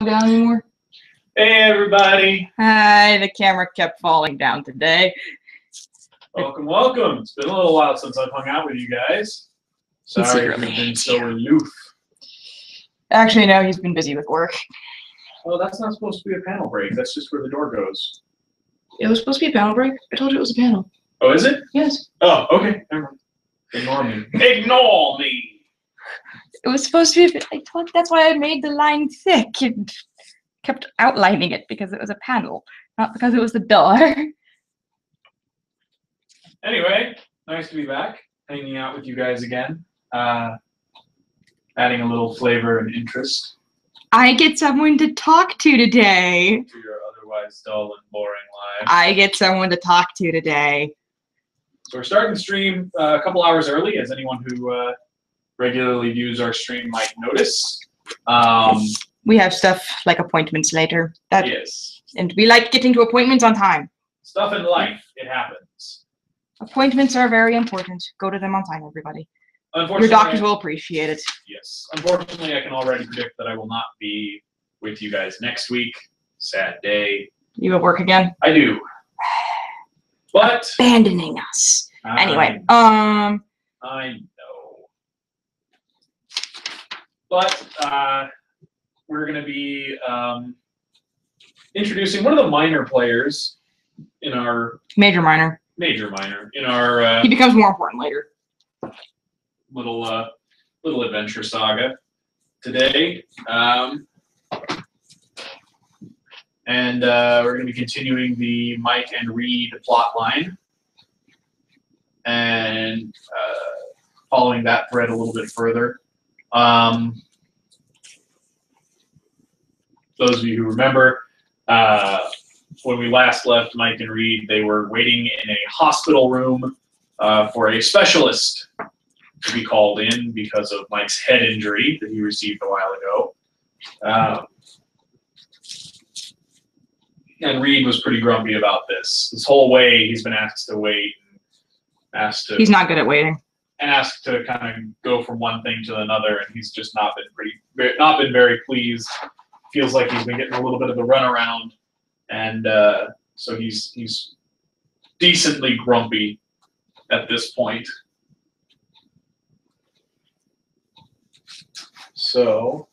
down anymore? Hey everybody! Hi, the camera kept falling down today. Welcome, welcome! It's been a little while since I've hung out with you guys. Sorry if you've been so aloof. Actually, no, he's been busy with work. Oh, that's not supposed to be a panel break. That's just where the door goes. It was supposed to be a panel break. I told you it was a panel. Oh, is it? Yes. Oh, okay. Never mind. Ignore me. Ignore me! It was supposed to be. That's why I made the line thick and kept outlining it, because it was a panel, not because it was the door. Anyway, nice to be back, hanging out with you guys again, adding a little flavor and interest I get someone to talk to today. to your otherwise dull and boring lives. I get someone to talk to today. So we're starting the stream a couple hours early, as anyone who regularly views our stream might notice. We have stuff like appointments later. Yes. And we like getting to appointments on time. Stuff in life, it happens. Appointments are very important. Go to them on time, everybody. Unfortunately, Your doctors will appreciate it. Yes. Unfortunately, I can already predict that I will not be with you guys next week. Sad day. You have work again? I do. But Abandoning us. Anyway, I know. But we're going to be introducing one of the minor players in our major minor in our he becomes more important later. little adventure saga today, and we're going to be continuing the Mike and Reed plot line and following that thread a little bit further. Those of you who remember, when we last left Mike and Reed, they were waiting in a hospital room for a specialist to be called in because of Mike's head injury that he received a while ago. And Reed was pretty grumpy about this. This whole way he's been asked to wait, and asked to. He's not good at waiting. Asked to kind of go from one thing to another, and he's just not been very pleased. Feels like he's been getting a little bit of the runaround, and so he's decently grumpy at this point. So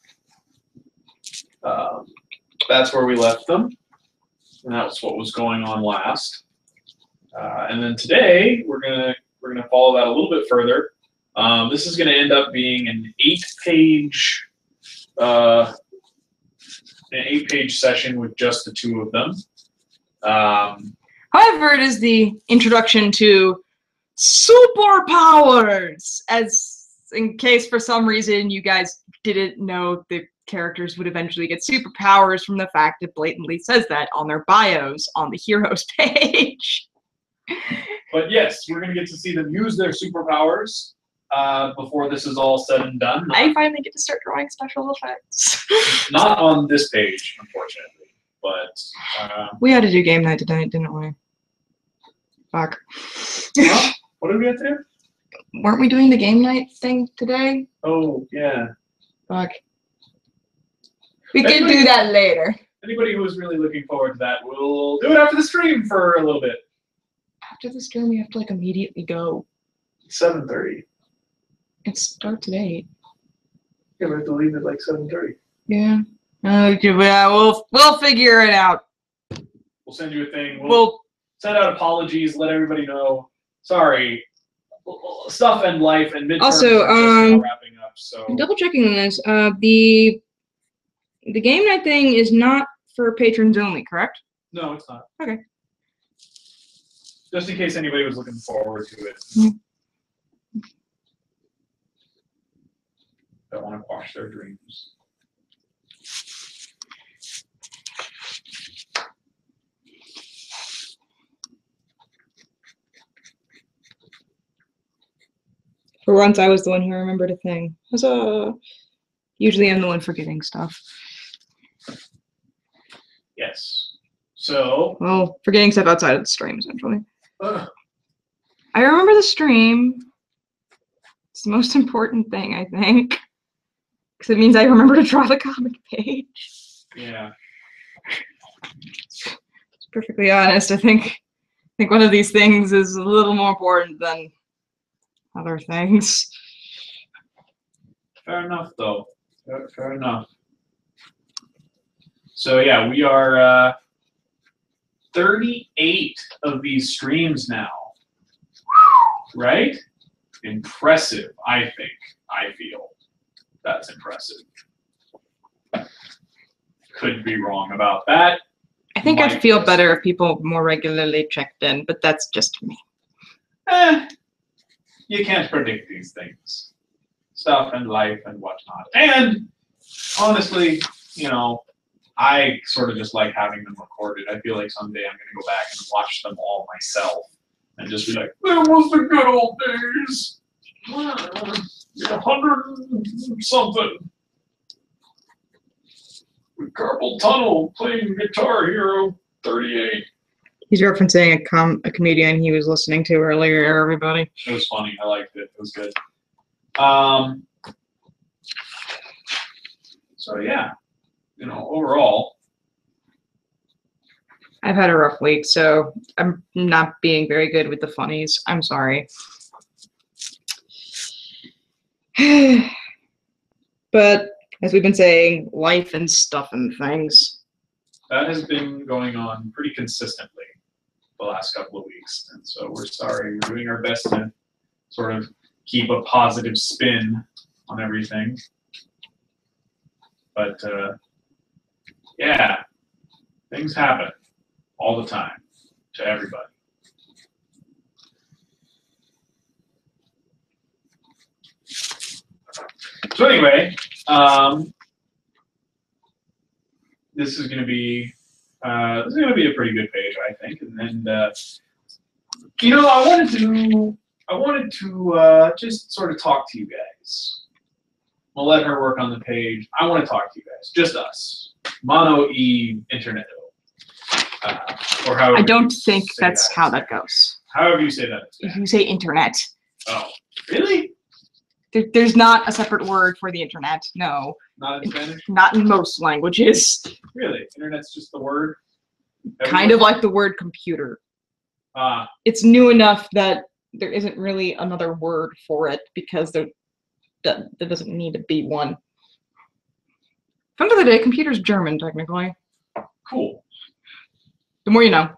that's where we left them, and that's what was going on last. And then today we're gonna follow that a little bit further. This is gonna end up being an 8-page session with just the two of them. However, it is the introduction to superpowers, as in case for some reason you guys didn't know the characters would eventually get superpowers from the fact it blatantly says that on their bios on the heroes page. But yes, we're going to get to see them use their superpowers before this is all said and done. I finally get to start drawing special effects. Not on this page, unfortunately. But we had to do game night tonight, didn't we? Fuck. Huh? What did we have to do? Weren't we doing the game night thing today? Oh, yeah. Fuck. We can do that later. Anybody who was really looking forward to that, we'll do it after the stream for a little bit. After the stream, we have to like immediately go. 7:30. It starts at 8. Yeah, we have to leave at like 7:30. Yeah. We'll figure it out. We'll send you a thing. We'll send out apologies. Let everybody know. Sorry. Stuff and life and midterms also, are just now wrapping up. So double checking on this. The game night thing is not for patrons only, correct? No, it's not. Okay. Just in case anybody was looking forward to it. Don't want to quash their dreams. For once, I was the one who remembered a thing. Huzzah! Usually I'm the one forgetting stuff. Yes. So. Well, forgetting stuff outside of the stream, essentially. I remember the stream. It's the most important thing, I think. Because it means I remember to draw the comic page. Yeah. To be perfectly honest, I think one of these things is a little more important than other things. Fair enough, though. Fair enough. So yeah, we are 38 of these streams now. Right? Impressive, I think. I feel that's impressive. Could be wrong about that. I think I'd feel better if people more regularly checked in, but that's just me. You can't predict these things. Stuff and life and whatnot. And honestly, you know, I sort of just like having them recorded. I feel like someday I'm going to go back and watch them all myself and just be like, there was the good old days. 100 something. With Carpal Tunnel playing Guitar Hero 38. He's referencing a comedian he was listening to earlier, everybody. It was funny. I liked it. It was good. So yeah, you know, overall. I've had a rough week, so I'm not being very good with the funnies. I'm sorry. But as we've been saying, life and stuff and things. That has been going on pretty consistently the last couple of weeks, and so we're sorry. We're doing our best to sort of keep a positive spin on everything. But yeah, things happen all the time to everybody. So anyway, this is going to be a pretty good page, I think. And then you know, I wanted to just sort of talk to you guys. We'll let her work on the page. I want to talk to you guys, just us, mono e interneto, or however. I don't think that's how that goes. However you say that. You say internet. Oh, really? There's not a separate word for the internet. No. Not in Spanish? Not in most languages. Really? Internet's just the word? Kind of like the word computer. It's new enough that there isn't really another word for it because there doesn't need to be one. End of the day, computer's German, technically. Cool. The more you know.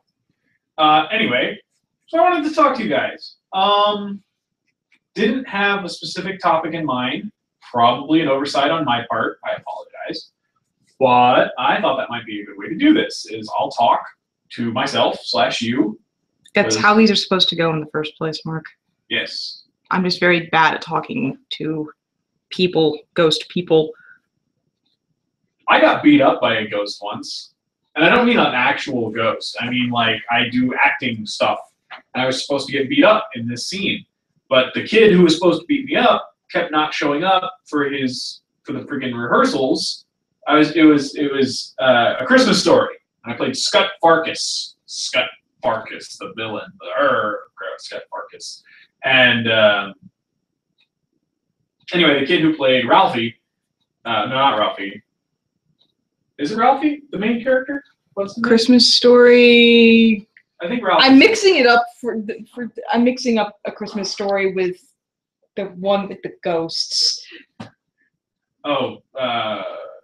Anyway, so I wanted to talk to you guys. Didn't have a specific topic in mind. Probably an oversight on my part. I apologize. But I thought that might be a good way to do this, is I'll talk to myself / you. That's how these are supposed to go in the first place, Mark. Yes. I'm just very bad at talking to people, ghost people. I got beat up by a ghost once. And I don't mean an actual ghost. I mean, like, I do acting stuff. And I was supposed to get beat up in this scene. But the kid who was supposed to beat me up kept not showing up for the friggin' rehearsals. It was A Christmas Story. And I played Scut Farkas. Scut Farkas, the villain. Scut Farkas. And anyway, the kid who played Ralphie, no, not Ralphie. Is it Ralphie, the main character? What's the name? Christmas Story. I think Ralphie. I'm mixing it up I'm mixing up A Christmas Story with the one with the ghosts. Oh,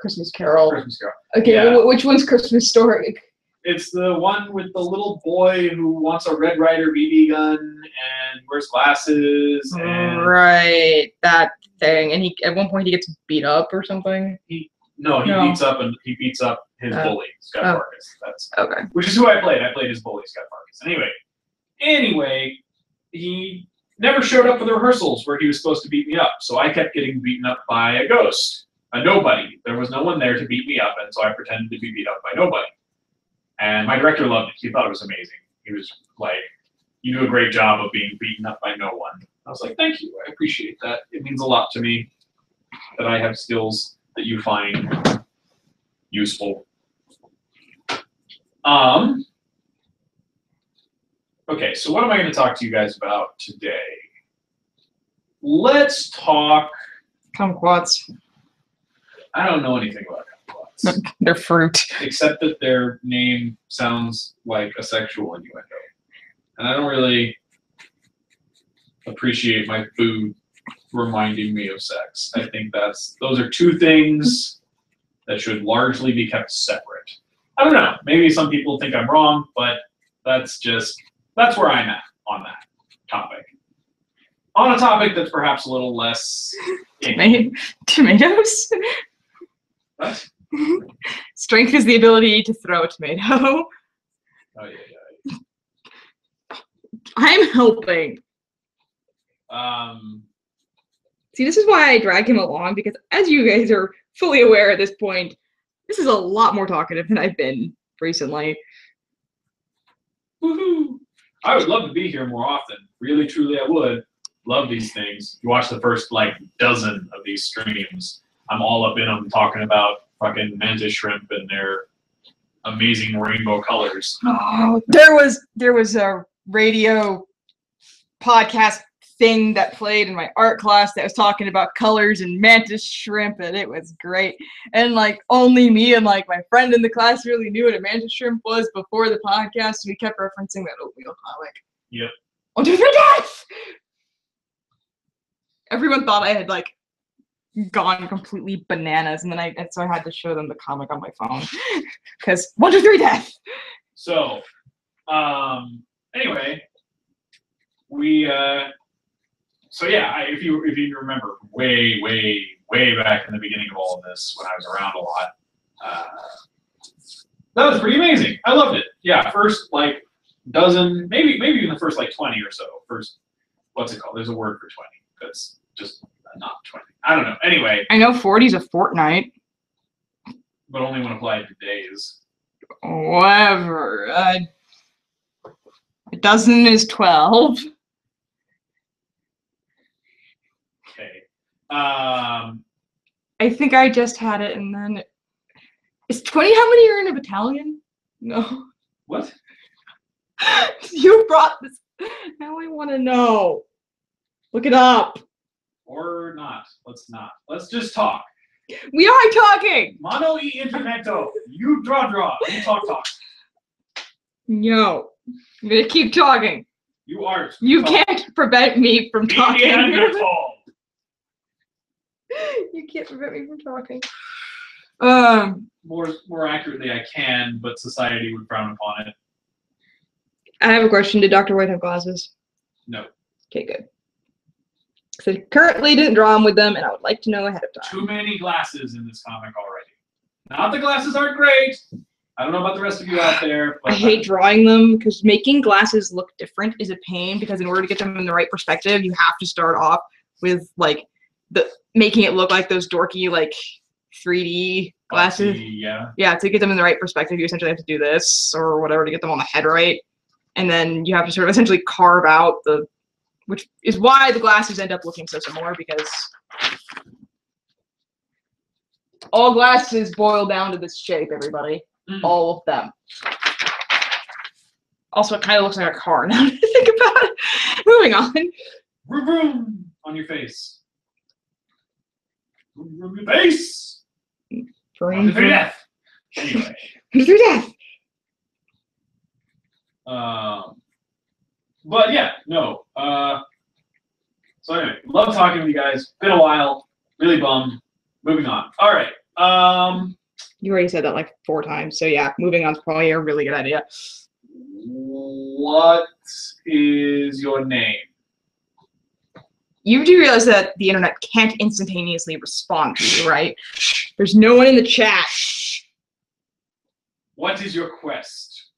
Christmas Carol. Christmas Carol. Okay, yeah. Which one's Christmas Story? It's the one with the little boy who wants a Red Ryder BB gun and wears glasses. And right, that thing. And at one point he gets beat up or something. He beats up his bully, Scott Farkas. That's okay. Which is who I played. I played his bully, Scott Farkas. Anyway, he never showed up for the rehearsals where he was supposed to beat me up. So I kept getting beaten up by a ghost, a nobody. There was no one there to beat me up, and so I pretended to be beat up by nobody. And my director loved it. He thought it was amazing. He was like, "You do a great job of being beaten up by no one." I was like, "Thank you. I appreciate that. It means a lot to me that I have skills that you find useful." Okay, so what am I going to talk to you guys about today? Let's talk Kumquats. I don't know anything about kumquats. They're fruit. Except that their name sounds like a sexual innuendo. And I don't really appreciate my food reminding me of sex. I think those are two things that should largely be kept separate. I don't know. Maybe some people think I'm wrong, but that's where I'm at on that topic. On a topic that's perhaps a little less tomatoes? What? Strength is the ability to throw a tomato. Oh yeah. I'm helping. See, this is why I drag him along, because as you guys are fully aware at this point, this is a lot more talkative than I've been recently. Woohoo! I would love to be here more often. Really, truly, I would. Love these things. You watch the first, dozen of these streams. I'm all up in them talking about fucking mantis shrimp and their amazing rainbow colors. Oh, there was a radio podcast thing that played in my art class that was talking about colors and mantis shrimp, and it was great. And only me and my friend in the class really knew what a mantis shrimp was before the podcast, so we kept referencing that oatmeal comic. Yep. 1, 2, 3, death! Everyone thought I had gone completely bananas, and then so I had to show them the comic on my phone because 1, 2, 3, death. So, anyway, we so yeah, if you remember way back in the beginning of all of this, when I was around a lot, that was pretty amazing. I loved it. Yeah, first dozen, maybe even the first 20 or so. First, what's it called? There's a word for 20. That's just not 20. I don't know. Anyway. I know 40's a fortnight. But only when applied to days. Whatever. A dozen is 12. Okay. I think I just had it, and then is 20 how many are in a battalion? No. What? You brought this. Now I want to know. Look it up. Or not. Let's not. Let's just talk. We are talking. Mono e interneto. You draw. You talk. No. I'm gonna keep talking. You are. You can't prevent me from talking. You can't prevent me from talking. More accurately, I can, but society would frown upon it. I have a question. Did Dr. White have glasses? No. Okay, good. So currently didn't draw them with them, and I would like to know ahead of time. Too many glasses in this comic already. Not the glasses aren't great. I don't know about the rest of you out there. But I hate drawing them because making glasses look different is a pain, because in order to get them in the right perspective, you have to start off with making it look like those dorky 3D glasses. Yeah, to get them in the right perspective, you essentially have to do this or whatever to get them on the head right. And then you have to sort of essentially carve out which is why the glasses end up looking so similar, because all glasses boil down to this shape, everybody. All of them. Also, it kind of looks like a car now to think about it. Moving on. Vroom, vroom on your face. Vroom, vroom, your face. Vroom, vroom. Death. Anyway. Through death. But yeah, no. So anyway, love talking with you guys. Been a while. Really bummed. Moving on. All right. You already said that 4 times, so yeah, moving on is probably a really good idea. What is your name? You do realize that the internet can't instantaneously respond to you, right? There's no one in the chat. What is your quest?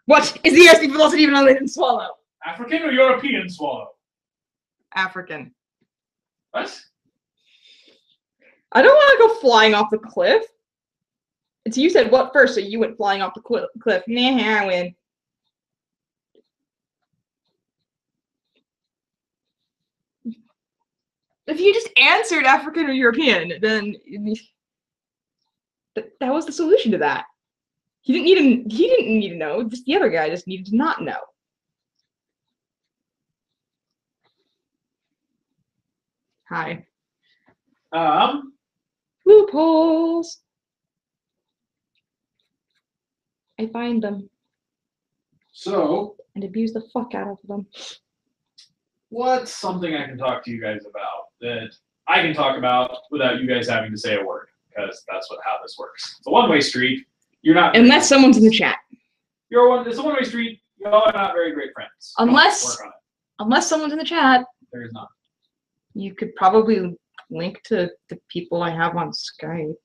What is the airspeed velocity of an unladen swallow? African or European swallow? African. What? I don't want to go flying off the cliff. And so you said what first, so you went flying off the cliff. Nah, I win. If you just answered African or European, then that was the solution to that. He didn't need to know. Just the other guy just needed to not know. Hi. Um, Loopholes. I find them So, and abuse the fuck out of them. what's something I can talk to you guys about that I can talk about without you guys having to say a word? Because that's how this works. It's a one-way street. You're not. Unless someone's in the chat. It's a one-way street. Y'all are not very great friends. Unless Work on it. unless someone's in the chat. There is not. You could probably link to the people I have on Skype.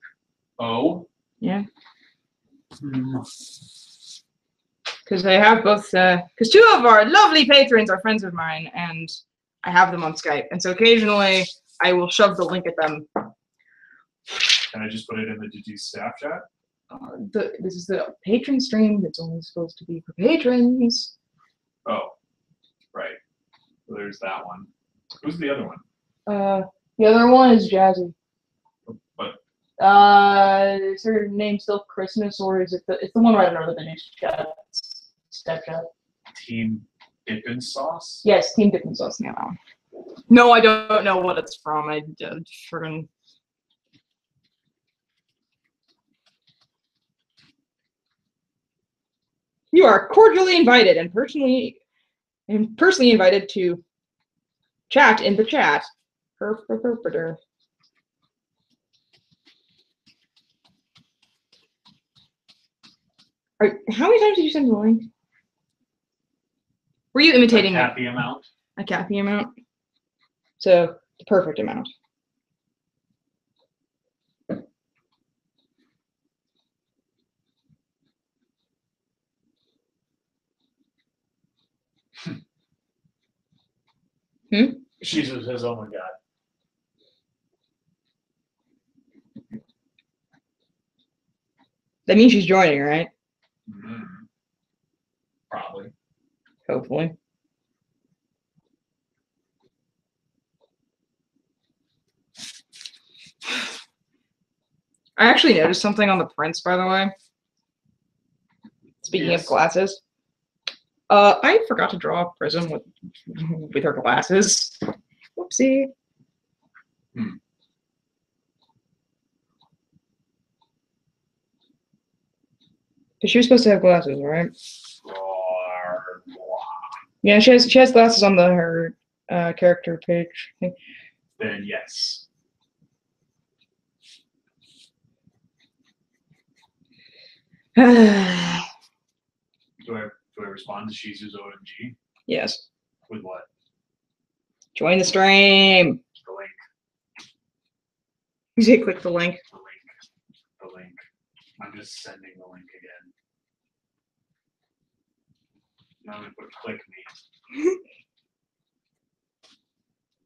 Oh. Yeah. Because I have both. Because two of our lovely patrons are friends of mine, and I have them on Skype, and so occasionally I will shove the link at them. Can I just put it in the GG staff chat? This is the patron stream. It's only supposed to be for patrons. Oh, right. So there's that one. Who's the other one? The other one is Jazzy. What? Is her name still Christmas, or is it it's the one right under the new chat? Step chat. Team Dippin' Sauce? Yes, Team Dippin' Sauce now. No, I don't know what it's from. I friggin'. You are cordially invited and personally invited to chat in the chat. How many times did you send the link? Were you imitating a Kathy amount? A Kathy amount? So the perfect amount. She just says, "Oh my god." That means she's joining, right? Mm-hmm. Probably. Hopefully. I actually noticed something on the prints, by the way. Speaking of glasses. I forgot to draw a prism with her glasses. Whoopsie. Because she was supposed to have glasses, right? Yeah, she has glasses on her character page. Then yes. Do I respond to Shizu's OMG? Yes. With what? Join the stream. The link. You say click the link. The link. I'm just sending the link again. Now I'm gonna put click me.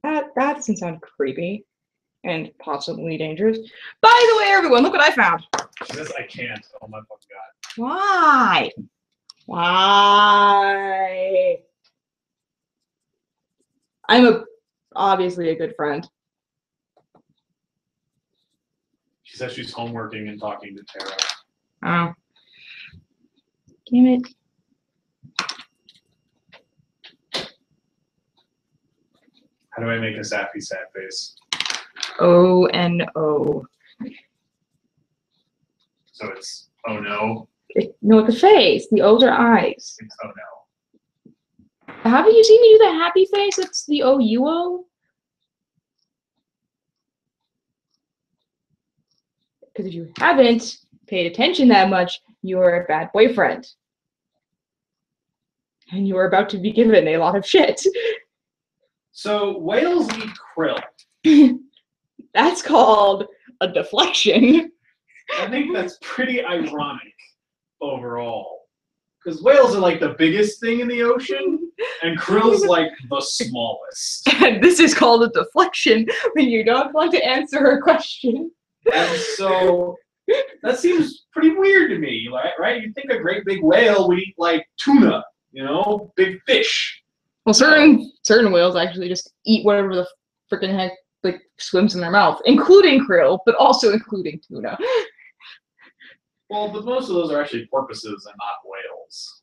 That doesn't sound creepy and possibly dangerous. By the way, everyone, look what I found. She says I can't. Oh my fucking god. Why? Why? I'm obviously a good friend. She says she's homeworking and talking to Tara. Oh. Damn it. How do I make a sappy sad face? O-N-O. So it's oh no? No, it's a face. The O's are eyes. It's oh no. Haven't you seen me do the happy face? It's the O-U-O. Because if you haven't paid attention that much, you're a bad boyfriend. And you are about to be given a lot of shit. So whales eat krill. That's called a deflection. I think that's pretty ironic overall. Because whales are like the biggest thing in the ocean, and krill's like the smallest. And this is called a deflection when you don't want to answer her question. And so that seems pretty weird to me, right? You think a great big whale would eat like tuna, you know, big fish. Well, certain whales actually just eat whatever the freaking heck like swims in their mouth, including krill, but also including tuna. Well, but most of those are actually porpoises and not whales.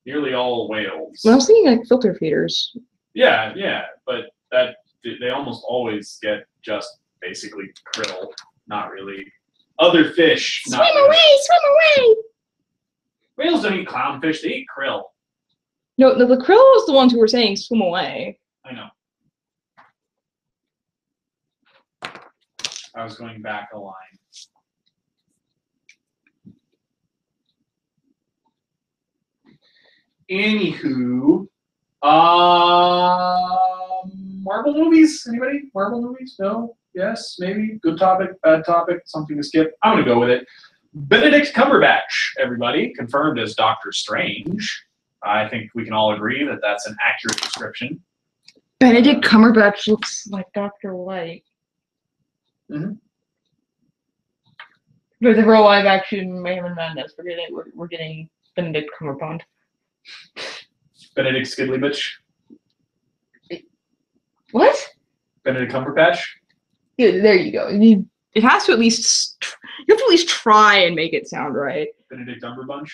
Nearly all whales. Well, I was thinking like filter feeders. Yeah, but they almost always get just basically krill, not really other fish. Swim away! Swim away! Seals don't eat clownfish. They eat krill. No, the krill is the ones who were saying swim away. I know. I was going back a line. Anywho, Marvel movies? Anybody? Marvel movies? No? Yes? Maybe? Good topic? Bad topic? Something to skip? I'm gonna go with it. Benedict Cumberbatch, everybody, confirmed as Doctor Strange. I think we can all agree that that's an accurate description. Benedict Cumberbatch looks like Dr. White. Mm-hmm. But the real live action Mayhem and Madness, we're getting Benedict Cumberbatch. Benedict Skidlybitch. What? Benedict Cumberbatch. Yeah, there you go. It has to at least. You have to at least try and make it sound right. Benedict Cumberbatch.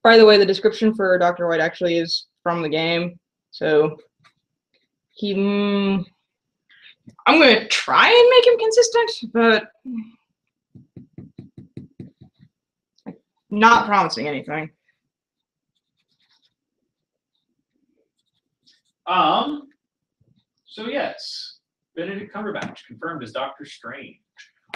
By the way, the description for Dr. White actually is from the game, so I'm gonna try and make him consistent, but I'm not promising anything. So yes, Benedict Cumberbatch confirmed as Doctor Strange.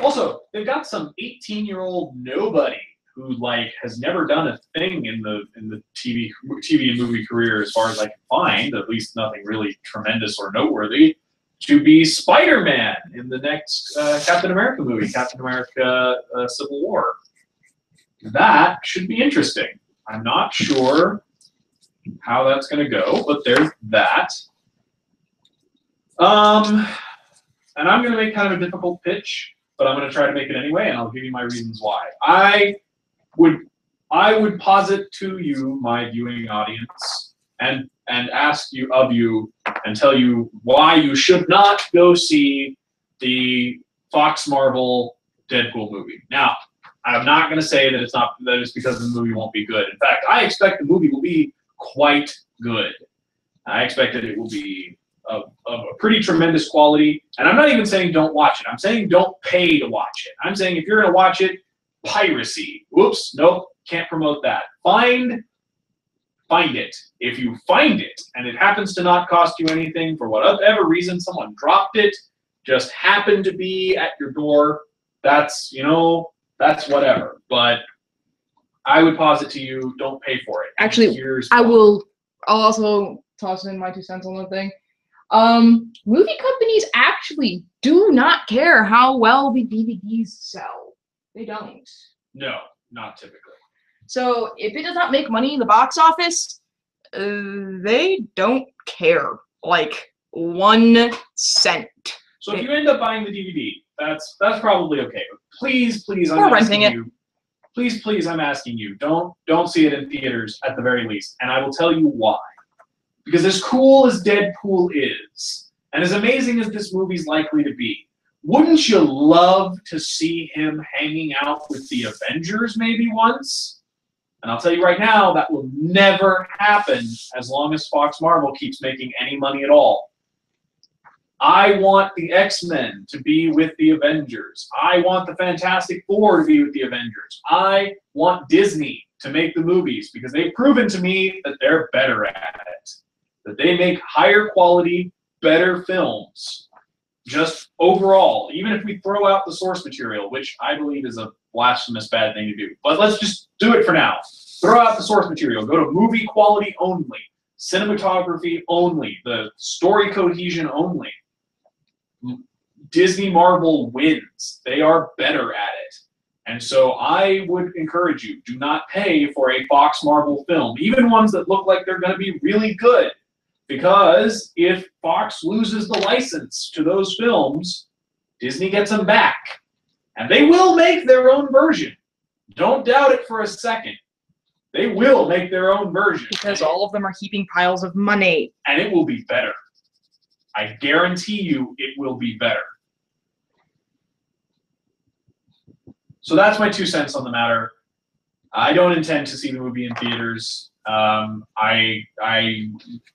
Also, they've got some 18-year-old nobody who like has never done a thing in the TV and movie career, as far as I can find, at least nothing really tremendous or noteworthy, to be Spider-Man in the next Captain America movie, Captain America Civil War. That should be interesting. I'm not sure how that's going to go, but there's that. And I'm going to make kind of a difficult pitch, but I'm going to try to make it anyway, and I'll give you my reasons why. I would posit to you, my viewing audience, and ask you and tell you why you should not go see the Fox Marvel Deadpool movie. Now, I'm not going to say that it's because the movie won't be good. In fact, I expect the movie will be quite good. I expect that it will be of a pretty tremendous quality. And I'm not even saying don't watch it. I'm saying don't pay to watch it. I'm saying if you're going to watch it, piracy. Whoops, nope, can't promote that. Find it. If you find it and it happens to not cost you anything for whatever reason, someone dropped it, just happened to be at your door, that's whatever. But I would posit to you, don't pay for it. Actually, I'll also toss in my 2 cents on the thing. Movie companies actually do not care how well the DVDs sell. They don't. No, not typically. So if it does not make money in the box office, they don't care. Like 1 cent. So if you end up buying the DVD, that's probably okay. But please, or renting it. Please, I'm asking you, don't see it in theaters at the very least. And I will tell you why. Because as cool as Deadpool is, and as amazing as this movie's likely to be, wouldn't you love to see him hanging out with the Avengers maybe once? And I'll tell you right now, that will never happen as long as Fox Marvel keeps making any money at all. I want the X-Men to be with the Avengers. I want the Fantastic Four to be with the Avengers. I want Disney to make the movies because they've proven to me that they're better at it. That they make higher quality, better films. Just overall, even if we throw out the source material, which I believe is a blasphemous bad thing to do. But let's just do it for now. Throw out the source material. Go to movie quality only. Cinematography only. The story cohesion only. Disney Marvel wins. They are better at it. And so I would encourage you, do not pay for a Fox Marvel film, even ones that look like they're going to be really good. Because if Fox loses the license to those films, Disney gets them back. And they will make their own version. Don't doubt it for a second. They will make their own version. Because all of them are heaping piles of money. And it will be better. I guarantee you it will be better. So that's my 2 cents on the matter. I don't intend to see the movie in theaters. I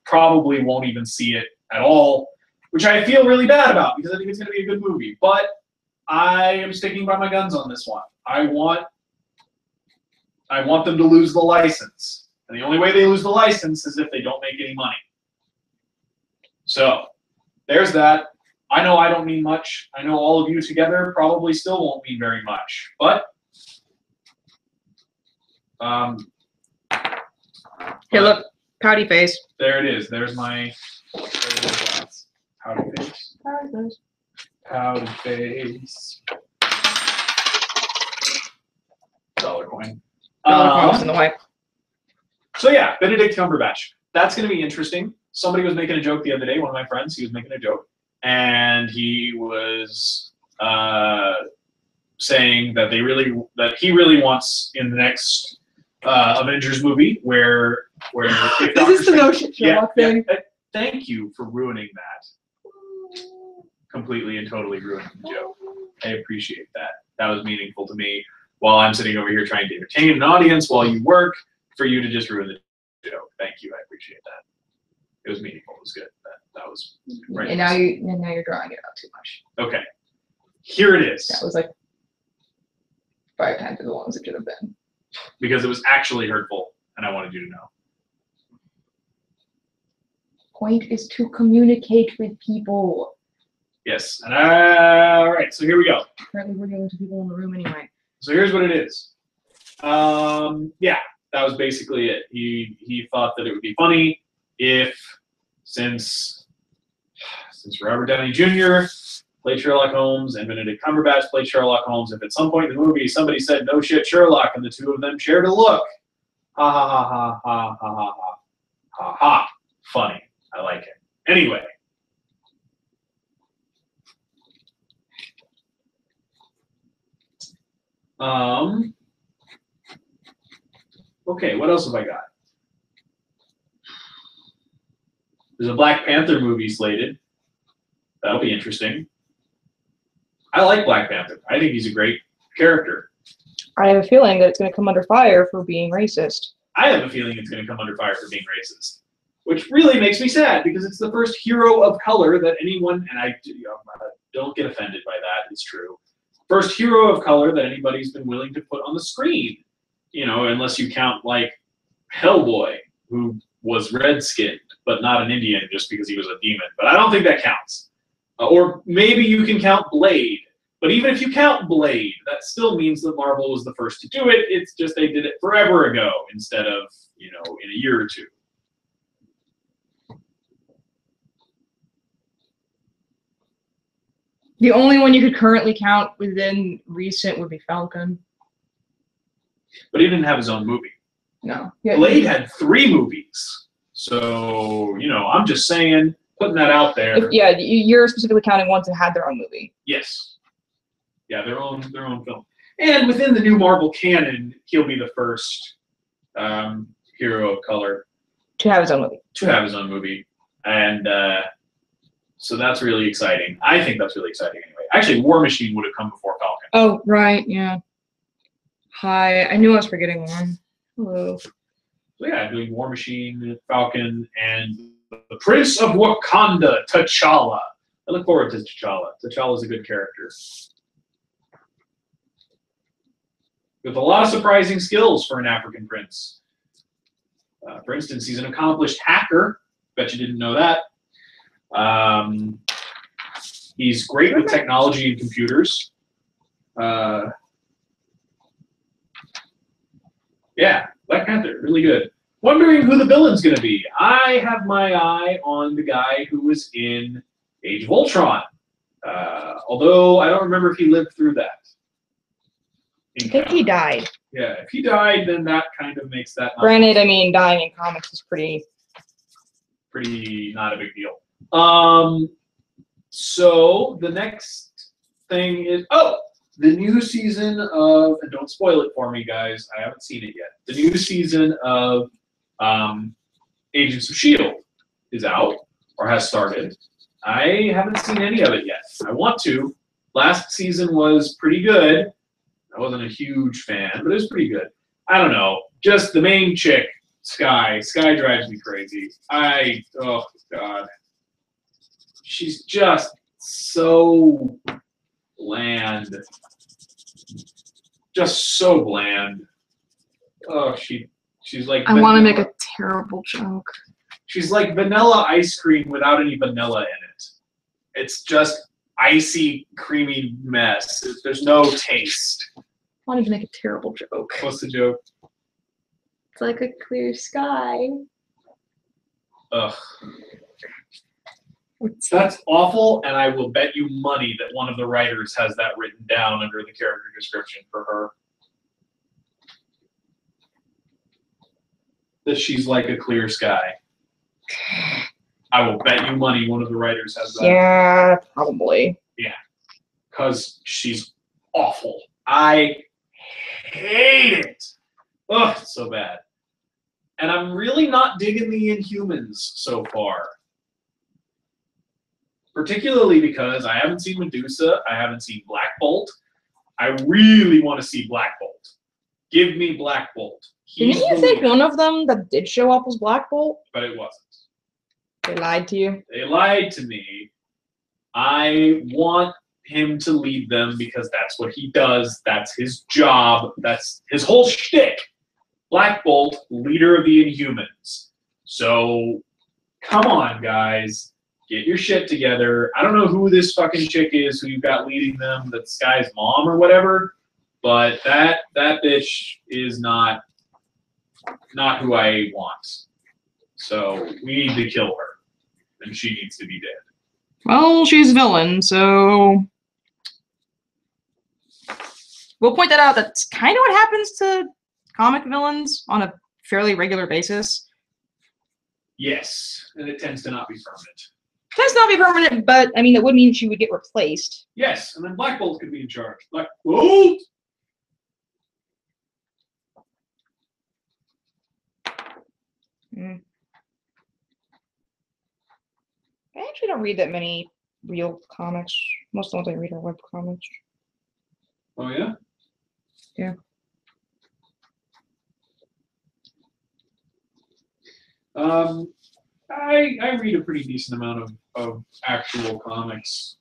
probably won't even see it at all, which I feel really bad about because I think it's going to be a good movie. But I am sticking by my guns on this one. I want them to lose the license. And the only way they lose the license is if they don't make any money. So, there's that. I know I don't mean much. I know all of you together probably still won't mean very much. But, Hey, look, pouty face. there it is. There's my pouty face. Pouty face. Dollar coin. In the way. So yeah, Benedict Cumberbatch. That's going to be interesting. Somebody was making a joke the other day. One of my friends, he was making a joke, and he was saying that he really wants in the next Avengers movie where This is the no shit Sherlock thing. Yeah, thank you for ruining that. Completely and totally ruining the joke. I appreciate that. That was meaningful to me while I'm sitting over here trying to entertain an audience while you work, for you to just ruin the joke. Thank you. I appreciate that. It was meaningful. It was good. That was right. And now you're drawing it out too much. Okay. Here it is. That was like 5 times as long as it should have been. Because it was actually hurtful, and I wanted you to know. Point is to communicate with people. Yes. And all right. So here we go. Apparently, we're dealing to people in the room anyway. So here's what it is. Yeah, that was basically it. He thought that it would be funny if, since Robert Downey Jr. played Sherlock Holmes and Benedict Cumberbatch played Sherlock Holmes, if at some point in the movie somebody said "no shit Sherlock" and the two of them shared a look, ha ha ha ha ha ha ha ha ha ha, funny. I like it. Anyway. Okay, what else have I got? There's a Black Panther movie slated. That'll be interesting. I like Black Panther. I think he's a great character. I have a feeling that it's going to come under fire for being racist. I have a feeling it's going to come under fire for being racist, which really makes me sad because it's the first hero of color that anyone, and I don't get offended by that, it's true. First hero of color that anybody's been willing to put on the screen. You know, unless you count like Hellboy, who was red-skinned, but not an Indian just because he was a demon. But I don't think that counts. Or maybe you can count Blade. But even if you count Blade, that still means that Marvel was the first to do it. It's just they did it forever ago instead of, you know, in a year or two. The only one you could currently count within recent would be Falcon. But he didn't have his own movie. No. Blade had 3 movies. So, you know, I'm just saying, putting that out there. You're specifically counting ones that had their own movie. Yes. Yeah, their own film. And within the new Marvel canon, he'll be the first hero of color. To have his own movie. To have his own movie. And so that's really exciting. I think that's really exciting anyway. Actually, War Machine would have come before Falcon. Oh, right, yeah. Hi, I knew I was forgetting one. Hello. So yeah, doing War Machine, Falcon, and the Prince of Wakanda, T'Challa. I look forward to T'Challa. T'Challa's a good character. With a lot of surprising skills for an African prince. For instance, he's an accomplished hacker. Bet you didn't know that. He's great with technology and computers. Yeah, Black Panther, really good. Wondering who the villain's going to be. I have my eye on the guy who was in Age of Ultron. Although I don't remember if he lived through that. I think he died. Yeah, if he died, then that kind of makes that. Granted, I mean, dying in comics is pretty not a big deal. So the next thing is the new season of, and don't spoil it for me, guys. I haven't seen it yet. The new season of Agents of S.H.I.E.L.D. is out or has started. I haven't seen any of it yet. I want to. Last season was pretty good. I wasn't a huge fan, but it was pretty good. I don't know. Just the main chick, Sky. Sky drives me crazy. Oh, God. She's just so bland. Just so bland. Oh, she's like. I want to make a terrible joke. She's like vanilla ice cream without any vanilla in it. It's just icy, creamy mess. There's no taste. I wanted to make a terrible joke. What's the joke? It's like a clear sky. Ugh. That's awful, and I will bet you money that one of the writers has that written down under the character description for her. That she's like a clear sky. I will bet you money one of the writers has that. Yeah, probably. Yeah. Because she's awful. I hate it. Ugh, it's so bad. And I'm really not digging the Inhumans so far. Particularly because I haven't seen Medusa, I haven't seen Black Bolt. I really want to see Black Bolt. Give me Black Bolt. Didn't you think one of them that did show up was Black Bolt? But it wasn't. They lied to you? They lied to me. I want him to lead them because that's what he does. That's his job. That's his whole shtick. Black Bolt, leader of the Inhumans. So, come on, guys. Get your shit together. I don't know who this fucking chick is who you've got leading them, that's Sky's mom or whatever, but that bitch is not who I want. So we need to kill her, and she needs to be dead. Well, she's a villain, so we'll point that out. That's kind of what happens to comic villains on a fairly regular basis. Yes, and it tends to not be permanent. Tends not be permanent, but I mean, it would mean she would get replaced. Yes, and then Black Bolt could be in charge. Black Bolt! I actually don't read that many real comics. Most of the ones I read are web comics. Oh, yeah? Yeah. I read a pretty decent amount of actual comics.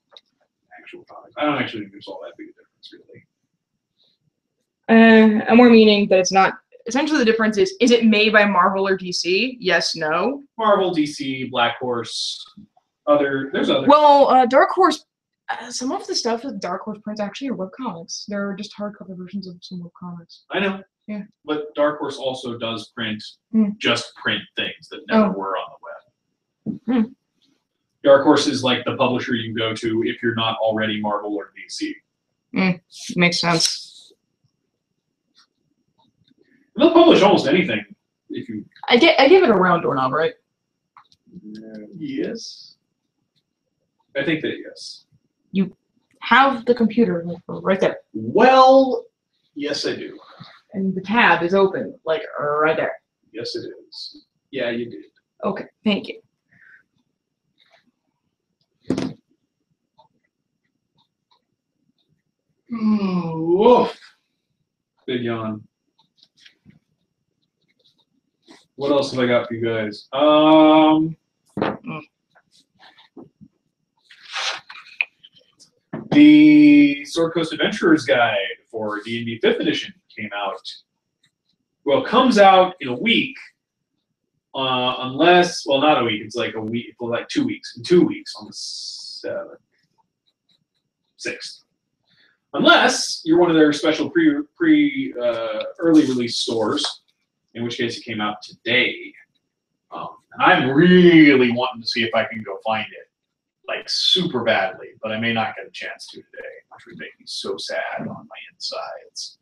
I don't actually think there's all that big a difference, really. I'm more meaning that it's not. Essentially, the difference is it made by Marvel or DC? Yes, no. Marvel, DC, Black Horse, there's other. Well, Dark Horse. Some of the stuff that Dark Horse prints actually are webcomics. They're just hardcover versions of some webcomics. I know. Yeah. But Dark Horse also does print just print things that never were on the web. Dark Horse is like the publisher you go to if you're not already Marvel or DC. Makes sense. They'll publish almost anything if you. I give it a round doorknob, right? Yes. I think that yes. You have the computer like right there. Well, yes, I do. And the tab is open, like right there. Yes, it is. Yeah, you did. Okay, thank you. Woof. Big yawn. What else have I got for you guys? The Sword Coast Adventurers Guide for D&D 5th edition came out. Well, it comes out in a week, unless, well, not a week, it's like a week, well, like 2 weeks. In 2 weeks, on the 7th, 6th. Unless you're one of their special early release stores, in which case it came out today. And I'm really wanting to see if I can go find it, like super badly, but I may not get a chance to today, which would make me so sad on my insides.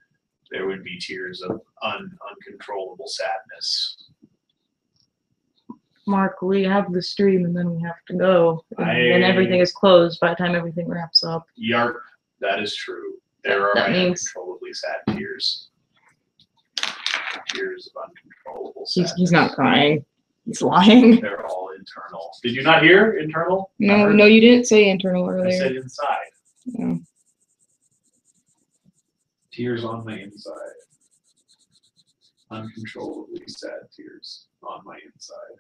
There would be tears of uncontrollable sadness. Mark, we have the stream and then we have to go. And everything is closed by the time everything wraps up. Yarp, that is true. There are uncontrollably sad tears. Tears of uncontrollable sadness. He's not crying. He's lying. They're all internal. Did you not hear internal? No, you didn't say internal earlier. I said inside. No. Tears on my inside. Uncontrollably sad tears on my inside.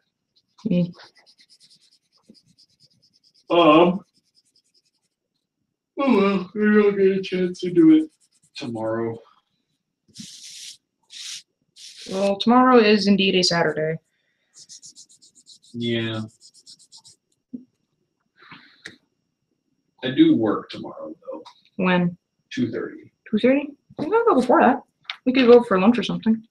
Oh well, maybe I'll get a chance to do it tomorrow. Well, tomorrow is indeed a Saturday. Yeah. I do work tomorrow though. When? 2:30. 2:30? We can go before that. We could go for lunch or something.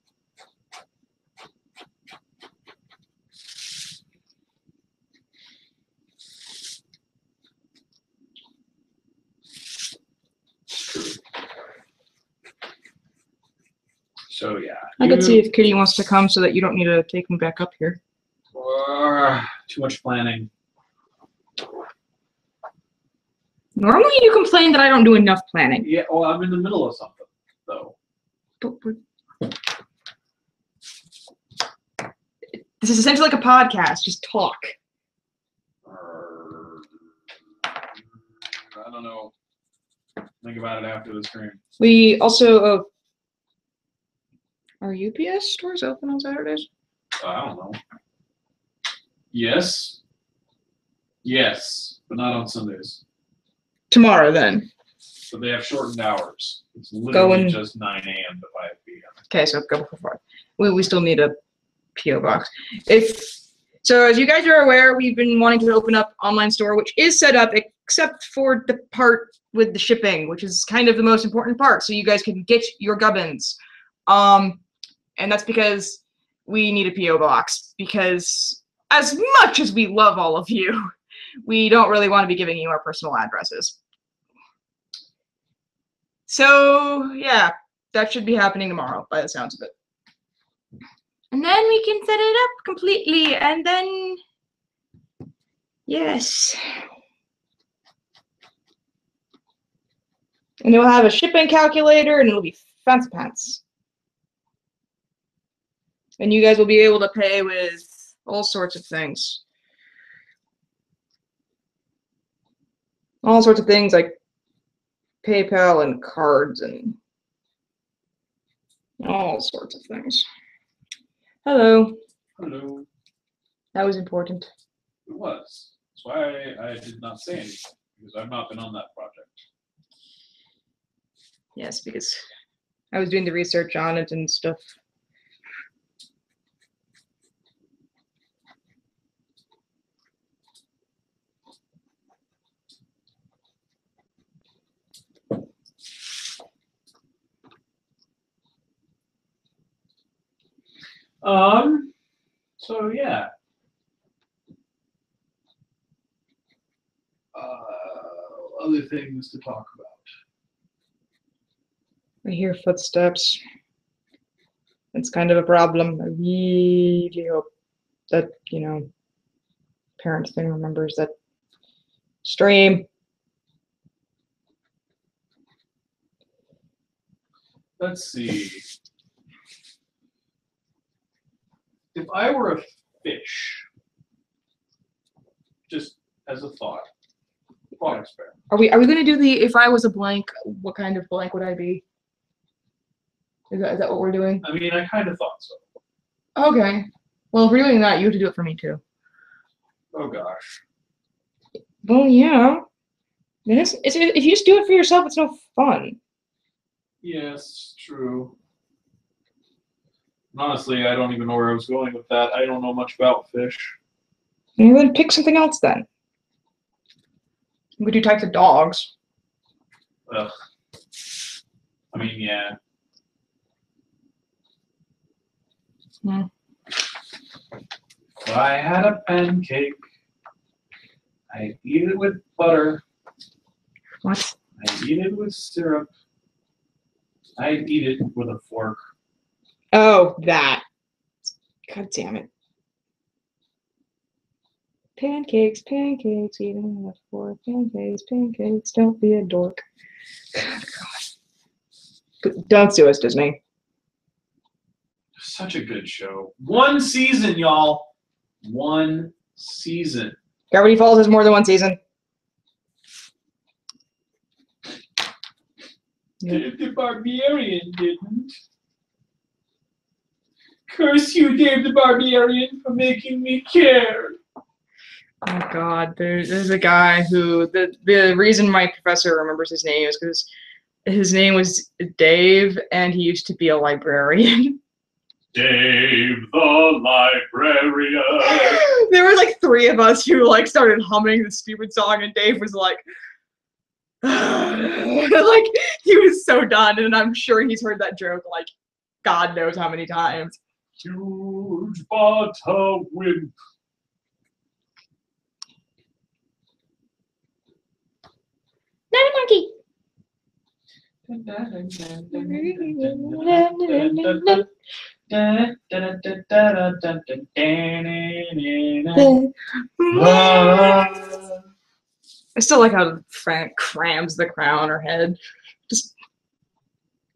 So yeah. I could see if Kitty wants to come so that you don't need to take me back up here. Too much planning. Normally you complain that I don't do enough planning. Yeah, well, I'm in the middle of something, though. This is essentially like a podcast. Just talk. I don't know. Think about it after the stream. We also... are UPS stores open on Saturdays? I don't know. Yes. Yes, but not on Sundays. Tomorrow, then. So they have shortened hours. It's literally just 9 a.m. to 5 p.m. Okay, so go before 5. We still need a P.O. box. So as you guys are aware, we've been wanting to open up online store, which is set up except for the part with the shipping, which is kind of the most important part, so you guys can get your gubbins. And that's because we need a P.O. box, because as much as we love all of you, we don't really want to be giving you our personal addresses. So, yeah, that should be happening tomorrow, by the sounds of it. And then we can set it up completely, and then... yes. And it'll have a shipping calculator, and it'll be fancy pants. And you guys will be able to pay with all sorts of things. All sorts of things like PayPal and cards and all sorts of things. Hello. Hello. That was important. It was. That's why I did not say anything, because I've not been on that project. Yes, because I was doing the research on it and stuff. So yeah. Other things to talk about. I hear footsteps. It's kind of a problem. I really hope that, you know, parent thing remembers that stream. Let's see. If I were a fish, just as a thought experiment. Are we going to do the if I was a blank, what kind of blank would I be? Is that what we're doing? I mean, I kind of thought so. Okay. Well, if we're doing that, you have to do it for me too. Oh gosh. Well, yeah. If you just do it for yourself, it's no fun. Yes, true. Honestly, I don't even know where I was going with that. I don't know much about fish. And then pick something else then. We do types of dogs. Ugh. I mean, yeah. If I had a pancake, I'd eat it with butter. What? I'd eat it with syrup. I'd eat it with a fork. Oh, that. God damn it. Pancakes, pancakes, eating with fork. Pancakes, pancakes, don't be a dork. God. But don't sue us, Disney. Such a good show. One season, y'all. One season. Gravity Falls has more than one season. Dave the Barbarian didn't. Curse you, Dave the Barbarian, for making me care. Oh God, there's a guy who the reason my professor remembers his name is because his name was Dave, and he used to be a librarian. Dave the librarian. There were like 3 of us who like started humming the stupid song, and Dave was like, like he was so done, and I'm sure he's heard that joke like God knows how many times. Huge but a wimp. Nanny monkey. I still like how Frank crams the crown on her head. Just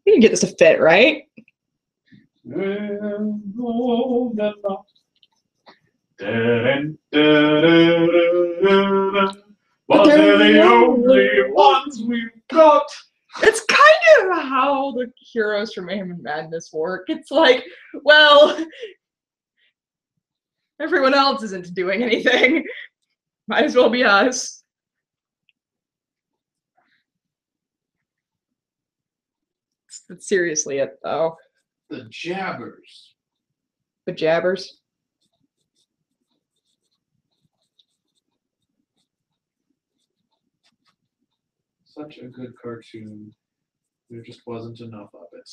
you can get this to fit, right? But they're the only ones we've got. It's kind of how the heroes from Mayhem and Madness work. It's like, well, everyone else isn't doing anything. Might as well be us. That's seriously it, though. The Jabbers. The Jabbers. Such a good cartoon. There just wasn't enough of it.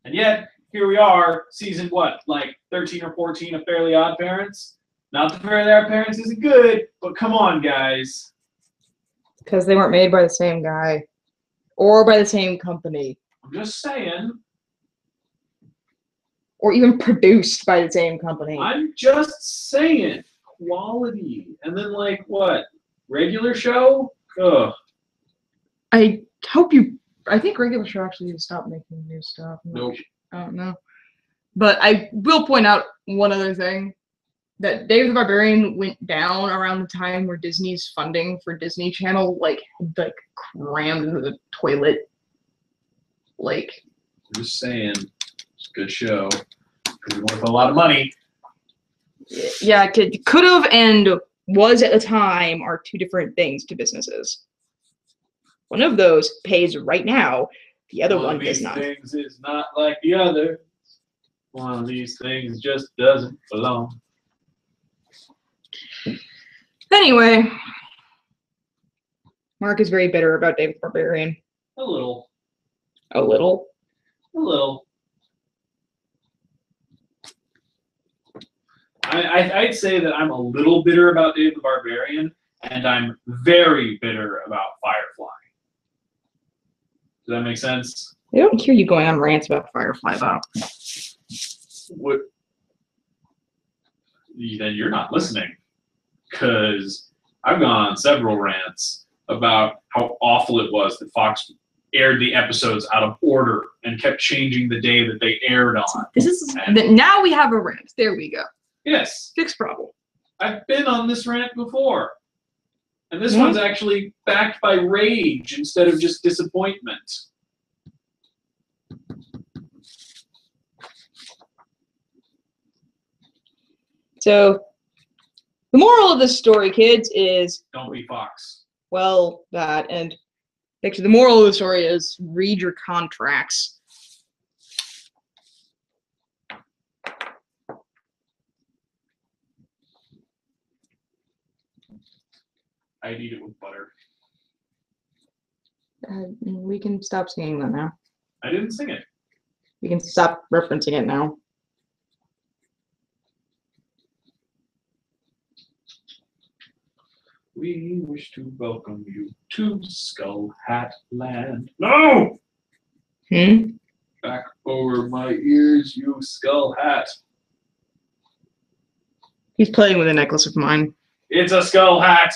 And yet, here we are, season what, like 13 or 14 of Fairly Odd Parents? Not that Fairly Odd Parents isn't good, but come on, guys. Because they weren't made by the same guy. Or by the same company. I'm just saying. Or even produced by the same company. I'm just saying. Quality. And then, like, what? Regular show? Ugh. I hope you. I think regular show actually stopped making new stuff. Nope. I don't know. But I will point out one other thing. That Dave the Barbarian went down around the time where Disney's funding for Disney Channel like crammed into the toilet. Like, I'm just saying, it's a good show. Could be worth a lot of money. Yeah, could have and was at the time are 2 different things to businesses. One of those pays right now. The other one does not. One of these things is not like the other. One of these things just doesn't belong. Anyway, Mark is very bitter about Dave the Barbarian. A little. A little? A little. I'd say that I'm a little bitter about Dave the Barbarian, and I'm very bitter about Firefly. Does that make sense? I don't hear you going on rants about Firefly, though. What? Then you're not listening. Because I've gone on several rants about how awful it was that Fox aired the episodes out of order and kept changing the day that they aired on. This is now we have a rant. There we go. Yes. Fixed problem. I've been on this rant before. And this one's actually backed by rage instead of just disappointment. So, the moral of this story, kids, is... Don't be Fox. Well, that, and actually the moral of the story is read your contracts. I'd eat it with butter. We can stop singing that now. I didn't sing it. We can stop referencing it now. We wish to welcome you to Skull Hat Land. No! Back over my ears, you skull hat. He's playing with a necklace of mine. It's a skull hat.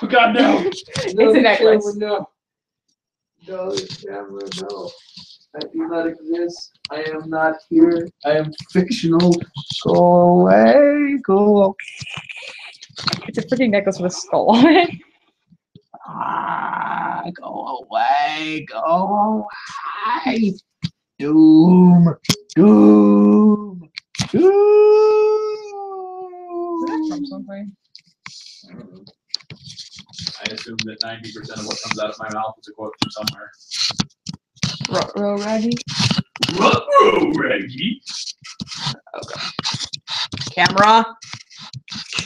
Oh God, no! It's a necklace. No, the camera, no. I do not exist. I am not here. I am fictional. Go away. Go. It's a freaking necklace with a skull on it. Go away. Go away. Doom. Doom. From something. I don't know. I assume that 90% of what comes out of my mouth is a quote from somewhere. Ruh-roh, Raggy. Ruh-roh, Raggy. Okay. Camera.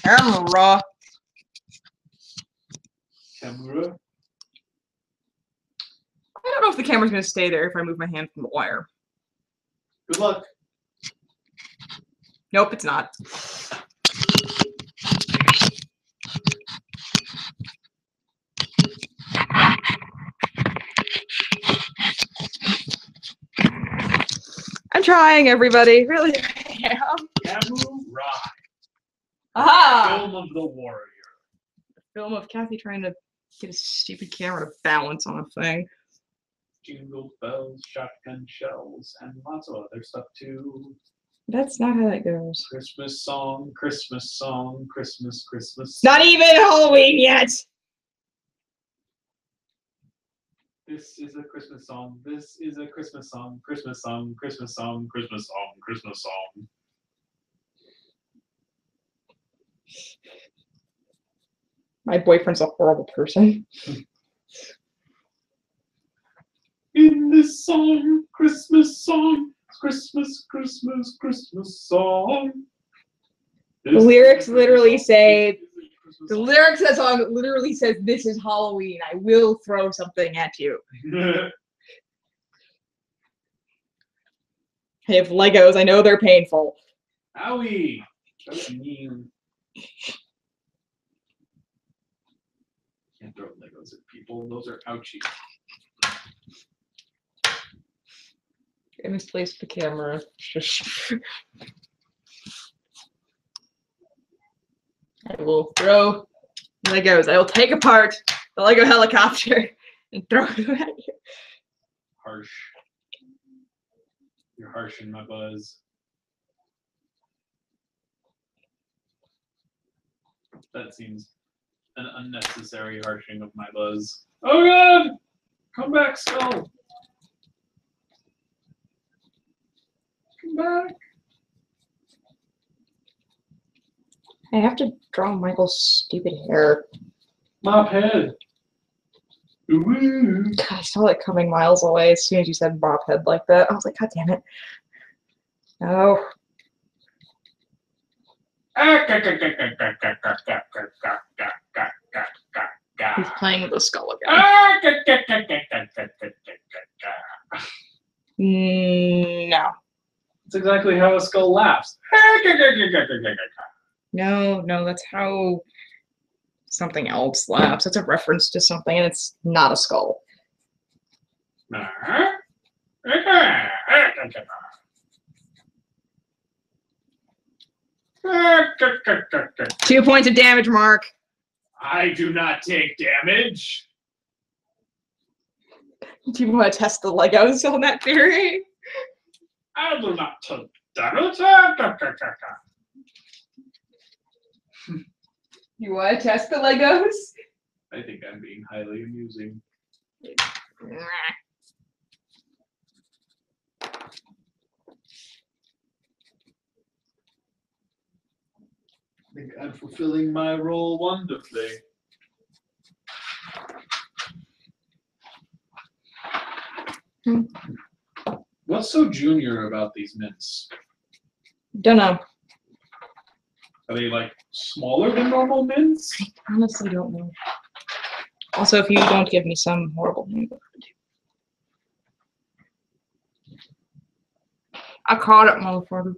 Camera. Camera. I don't know if the camera's going to stay there if I move my hand from the wire. Good luck. Nope, it's not. I'm trying, everybody. Really, I am. Samurai. Aha! Film of the warrior. The film of Kathy trying to get a stupid camera to balance on a thing. Jingle bells, shotgun shells, and lots of other stuff too. That's not how that goes. Christmas song, Christmas song, Christmas, Christmas. Not even Halloween yet! This is a Christmas song. This is a Christmas song. Christmas song. Christmas song. Christmas song. Christmas song. My boyfriend's a horrible person. In this song, Christmas song, Christmas, Christmas, Christmas song. The lyrics literally say, the lyrics of that song literally says, "This is Halloween. I will throw something at you." I have Legos. I know they're painful. Owie! That's mean. Can't throw Legos at people. Those are ouchie. I misplaced the camera. I will throw Legos. I will take apart the Lego helicopter and throw them at you. Harsh. You're harshing my buzz. That seems an unnecessary harshing of my buzz. Oh god! Come back, Skull! Come back! I have to draw Michael's stupid hair. Mop head! Ooh. God, I saw it coming miles away as soon as you said Bob head like that. I was like, God damn it. No. He's playing with the skull again. No. That's exactly how a skull laughs. No, that's how something else laughs. It's a reference to something, and it's not a skull. 2 points of damage, Mark. I do not take damage. Do you want to test the Legos on that theory? I do not take damage. You want to test the Legos? I think I'm being highly amusing. I think I'm fulfilling my role wonderfully. What's so junior about these mints? Don't know. Are they like smaller than normal mints? I honestly don't know. Also, if you don't give me some horrible name. I caught it, motherfucker.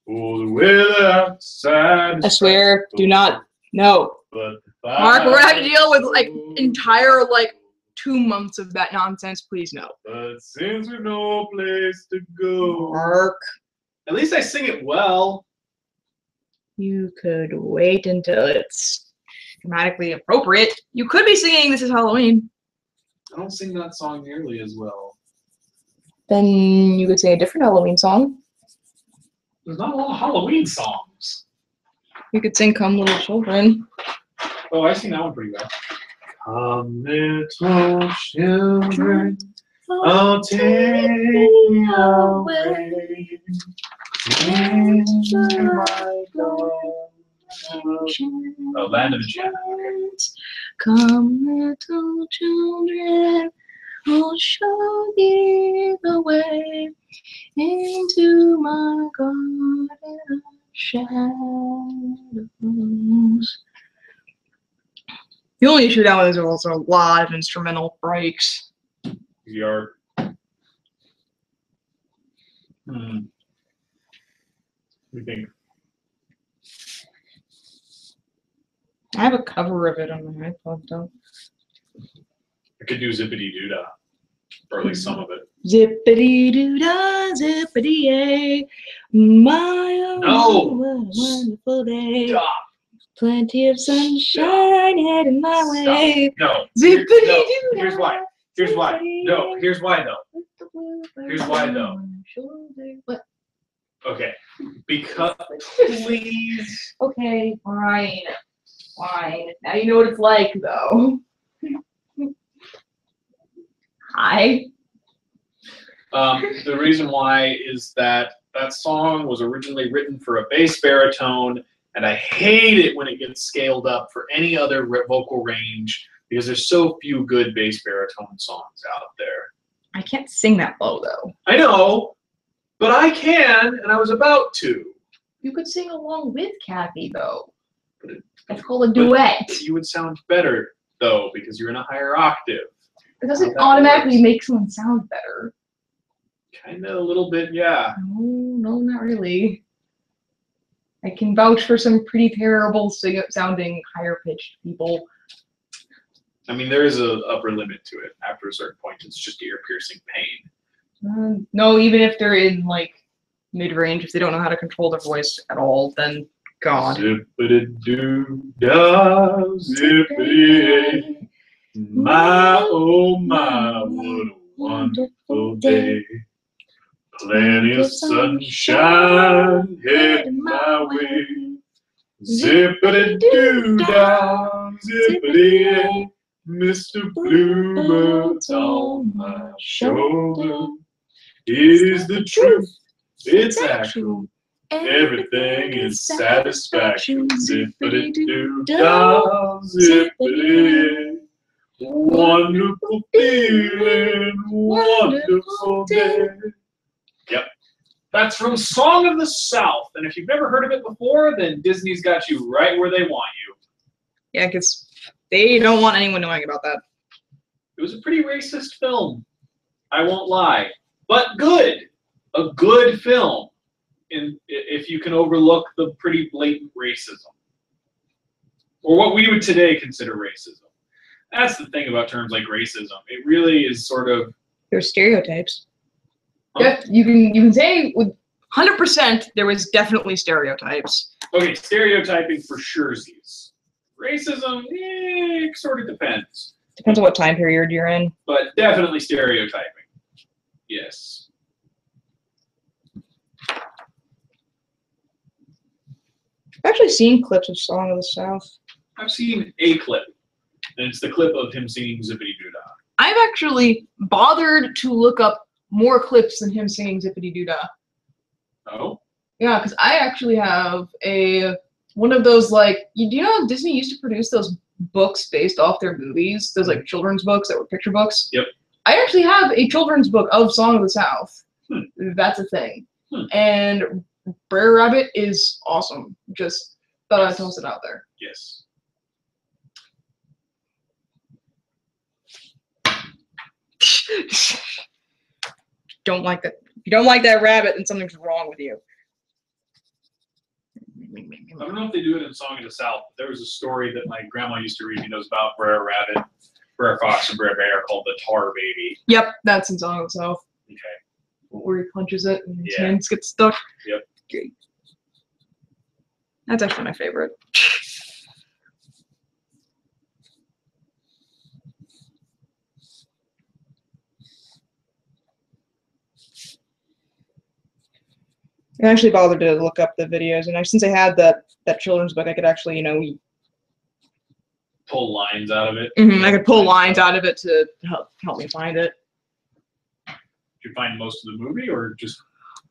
Oh, the weather outside. I swear, do not. No. But Mark, we're gonna have to deal with like entire 2 months of that nonsense. Please no. But since we've no place to go. Mark, At least I sing it well. you could wait until it's thematically appropriate. You could be singing This Is Halloween. I don't sing that song nearly as well. Then you could sing a different Halloween song. There's not a lot of Halloween songs. You could sing Come Little Children. Oh, I sing that one pretty well. Come little children, I'll take you away into my land of enchantment. Come little children, I'll show you the way into my garden of shadows. The only issue with that one is there's also a lot of instrumental breaks. VR. What do you think? I have a cover of it on my iPod though. I could do Zippity Doodah, or at least some of it. Zippity doo dah, zippity yay, my wonderful day. Stop. Plenty of sunshine heading my way. No. Zippity No. doo dah. Here's why. Here's why. No. Here's why though. Here's why though. What? Okay. Because please. Okay, fine. Fine. Now you know what it's like though. Hi. The reason why is that that song was originally written for a bass baritone, and I hate it when it gets scaled up for any other vocal range because there's so few good bass baritone songs out there. I can't sing that low though. I know, but I can, and I was about to. You could sing along with Kathy though. That's called a duet. But you would sound better though because you're in a higher octave. It doesn't automatically make someone sound better. Kinda a little bit, yeah. No, not really. I can vouch for some pretty terrible sounding higher pitched people. I mean, there is an upper limit to it. After a certain point, it's just ear-piercing pain. No, even if they're in like mid-range, if they don't know how to control their voice at all, then God. Zippity-doo-dah, zippity, my oh my, what a wonderful day. Plenty of sunshine heading my way. Zippity-doo-dah, zippity, Mr. Bluebird's on my shoulder. It is the truth, it's actual. Everything is satisfaction. Zippity-doo-dah, zippity. Wonderful feeling, wonderful day. Yep. That's from Song of the South. And if you've never heard of it before, then Disney's got you right where they want you. Yeah, because they don't want anyone knowing about that. It was a pretty racist film. I won't lie. But good. A good film. If you can overlook the pretty blatant racism. Or what we would today consider racism. That's the thing about terms like racism. It really is sort of... There's stereotypes. Huh? You can say with 100% there was definitely stereotypes. Okay, stereotyping for surezies. Racism, it sort of depends. Depends on what time period you're in. But definitely stereotyping. Yes. I've actually seen clips of Song of the South. I've seen a clip. And it's the clip of him singing Zippity Doodah. I've actually bothered to look up more clips than him singing Zippity Doodah. Oh? Yeah, because I actually have one of those, like, do you know Disney used to produce those books based off their movies? Those, like, children's books that were picture books? Yep. I actually have a children's book of Song of the South. That's a thing. And Brer Rabbit is awesome. Just thought I'd toss it out there. Yes. Don't like that. If you don't like that rabbit, then something's wrong with you. I don't know if they do it in Song of the South. There was a story that my grandma used to read me. Knows about Brer Rabbit, Brer Fox, and Brer Bear called the Tar Baby. Yep, that's in Song of the South. Okay. Where he punches it and his Yeah. hands get stuck. Yep. Okay. That's actually my favorite. I actually bothered to look up the videos, and since I had that children's book, I could actually, pull lines out of it. I could pull lines out of it to help me find it. Did you find most of the movie, or just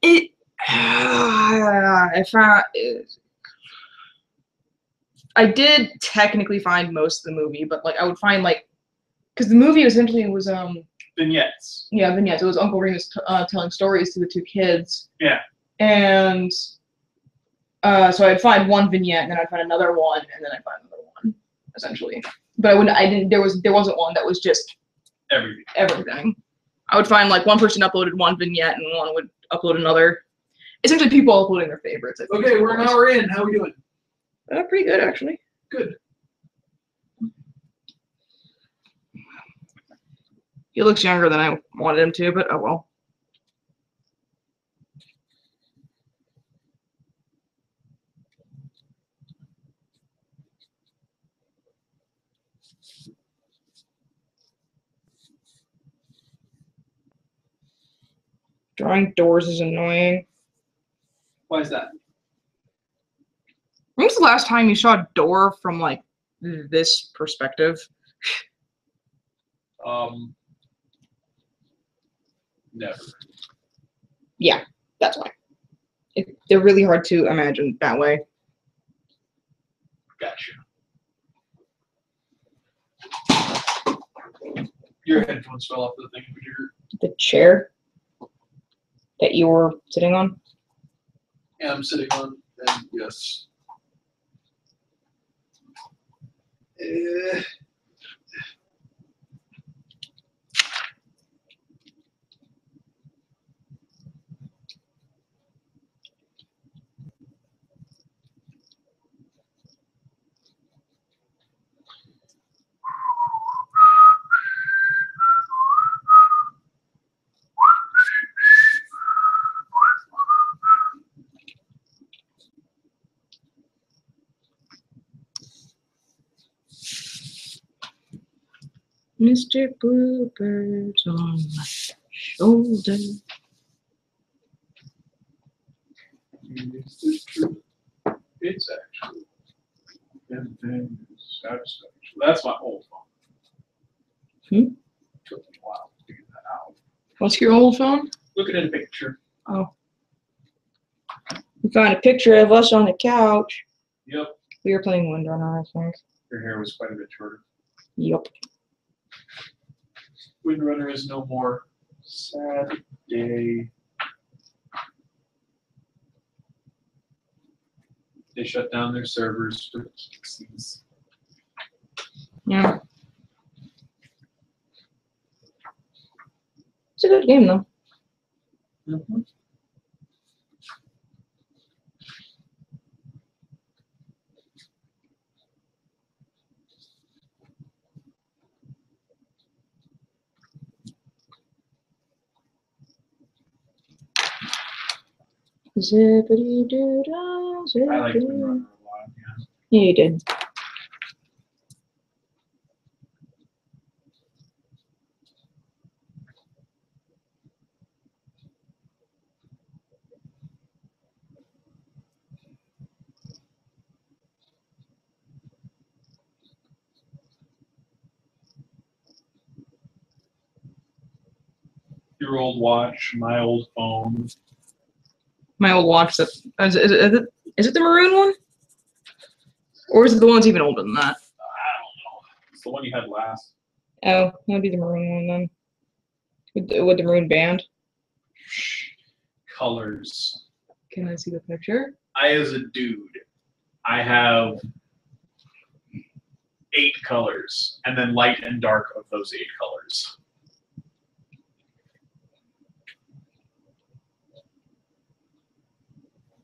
it? I found. I did technically find most of the movie, but like I would find because the movie essentially was vignettes. Yeah, vignettes. It was Uncle Remus telling stories to the two kids. Yeah. And so I'd find one vignette, and then I'd find another one, and then I'd find another one, essentially. But I didn't. There wasn't one that was just everything. I would find one person uploaded one vignette, and one would upload another. Essentially, people uploading their favorites. I think okay, we're an hour in. How are we doing? Pretty good, actually. Good. He looks younger than I wanted him to, but oh well. Drawing doors is annoying. Why is that? When was the last time you saw a door from this perspective? Never. Yeah, that's why. They're really hard to imagine that way. Gotcha. Your headphones fell off the thing. The chair that you were sitting on? Yeah, I'm sitting on, and yes. Mr. Bluebird's on my shoulder. Is this true? It's actually. Everything is satisfaction. That's my old phone. Took me a while to figure that out. What's your old phone? Looking at a picture. Oh. We found a picture of us on the couch. Yep. We were playing Windrunner, I think. Your hair was quite a bit shorter. Yep. Windrunner is no more. Sad day. They shut down their servers for Pixies. Yeah. It's a good game, though. Mm-hmm. Zippity doo dah, zippity. I like Windrunner a lot, yeah. Yeah, you did. Your old watch, my old phone. My old watch. Is it the maroon one? Or is it the one that's even older than that? I don't know. It's the one you had last. Oh, that'd be the maroon one then. With the maroon band. Colors. Can I see the picture? I, as a dude, I have 8 colors, and then light and dark of those 8 colors.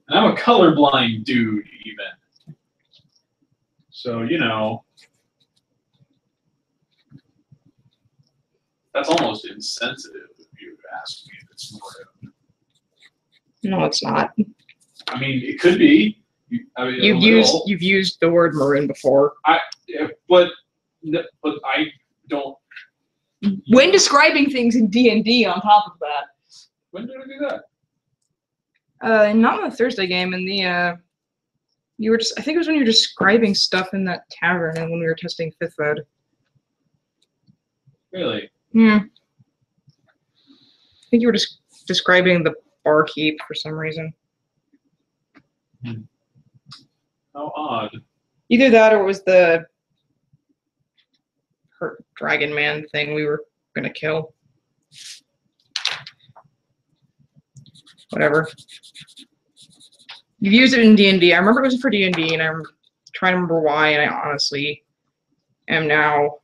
And I'm a colorblind dude, even. So, you know, that's almost insensitive if you ask me if it's maroon. No, it's not. I mean, it could be. You've used the word maroon before. But I don't. When describing things in D&D, on top of that. When did I do that? Not in the Thursday game. In the you were just. I think it was when you were describing stuff in that tavern, and when we were testing fifth mode. Really? Yeah. I think you were just describing the barkeep for some reason. How odd. Either that, or it was the hurt dragon man thing we were gonna kill. Whatever. You've used it in D&D. I remember it was for D&D, and I'm trying to remember why, and I honestly am now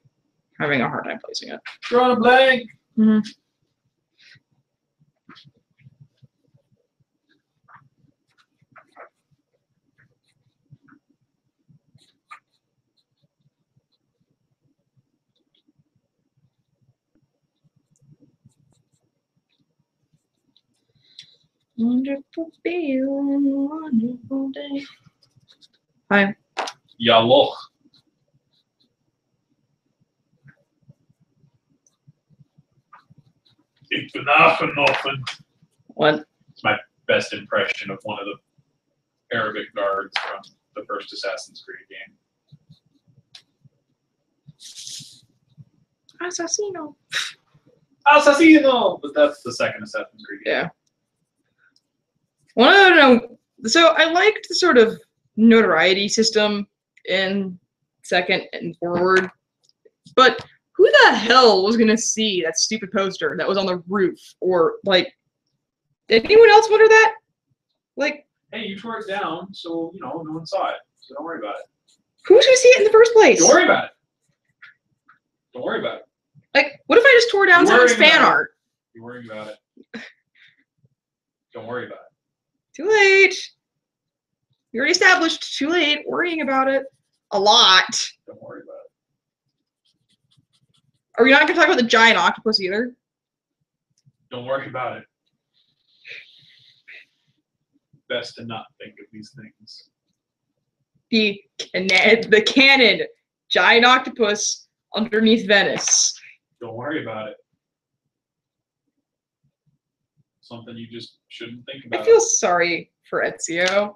having a hard time placing it. Drawing a blank. Mm-hmm. Wonderful feeling, wonderful day. Hi. Ja, loch. Ik ben afgenoffen. What? It's my best impression of one of the Arabic guards from the first Assassin's Creed game. Assassino. Assassino! But that's the second Assassin's Creed game. Yeah. Well, I don't know. So I liked the sort of notoriety system in second and forward, but who the hell was gonna see that stupid poster that was on the roof? Or like, did anyone else wonder that? Like, hey, you tore it down, so you know no one saw it. So don't worry about it. who's gonna see it in the first place? Don't worry about it. Don't worry about it. Like, what if I just tore down someone's fan art? You're worrying about it. Don't worry about it. Too late. We already established. Too late. Worrying about it a lot. Don't worry about it. Are we not going to talk about the giant octopus either? Don't worry about it. Best to not think of these things. The canon giant octopus underneath Venice. Don't worry about it. Something you just shouldn't think about. I feel sorry for Ezio.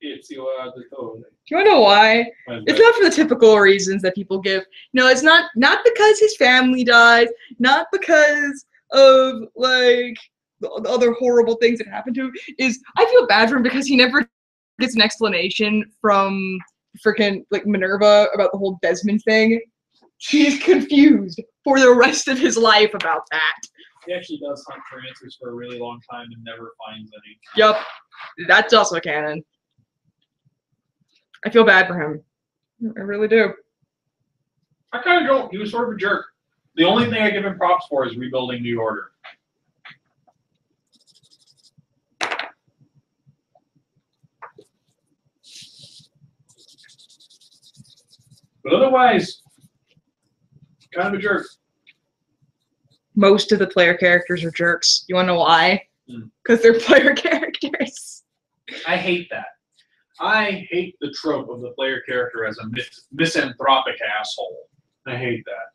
It's your Do you want to know why? It's not for the typical reasons that people give. No, it's not because his family dies, not because of like the other horrible things that happen to him. Is I feel bad for him because he never gets an explanation from freaking like Minerva about the whole Desmond thing. He's confused for the rest of his life about that. He actually does hunt for answers for a really long time and never finds any. Yup, that's also canon. I feel bad for him. I really do. I kind of don't. He was sort of a jerk. The only thing I give him props for is rebuilding New Order. But otherwise, kind of a jerk. Most of the player characters are jerks. You want to know why? Mm. Because they're player characters. I hate that. I hate the trope of the player character as a misanthropic asshole. I hate that.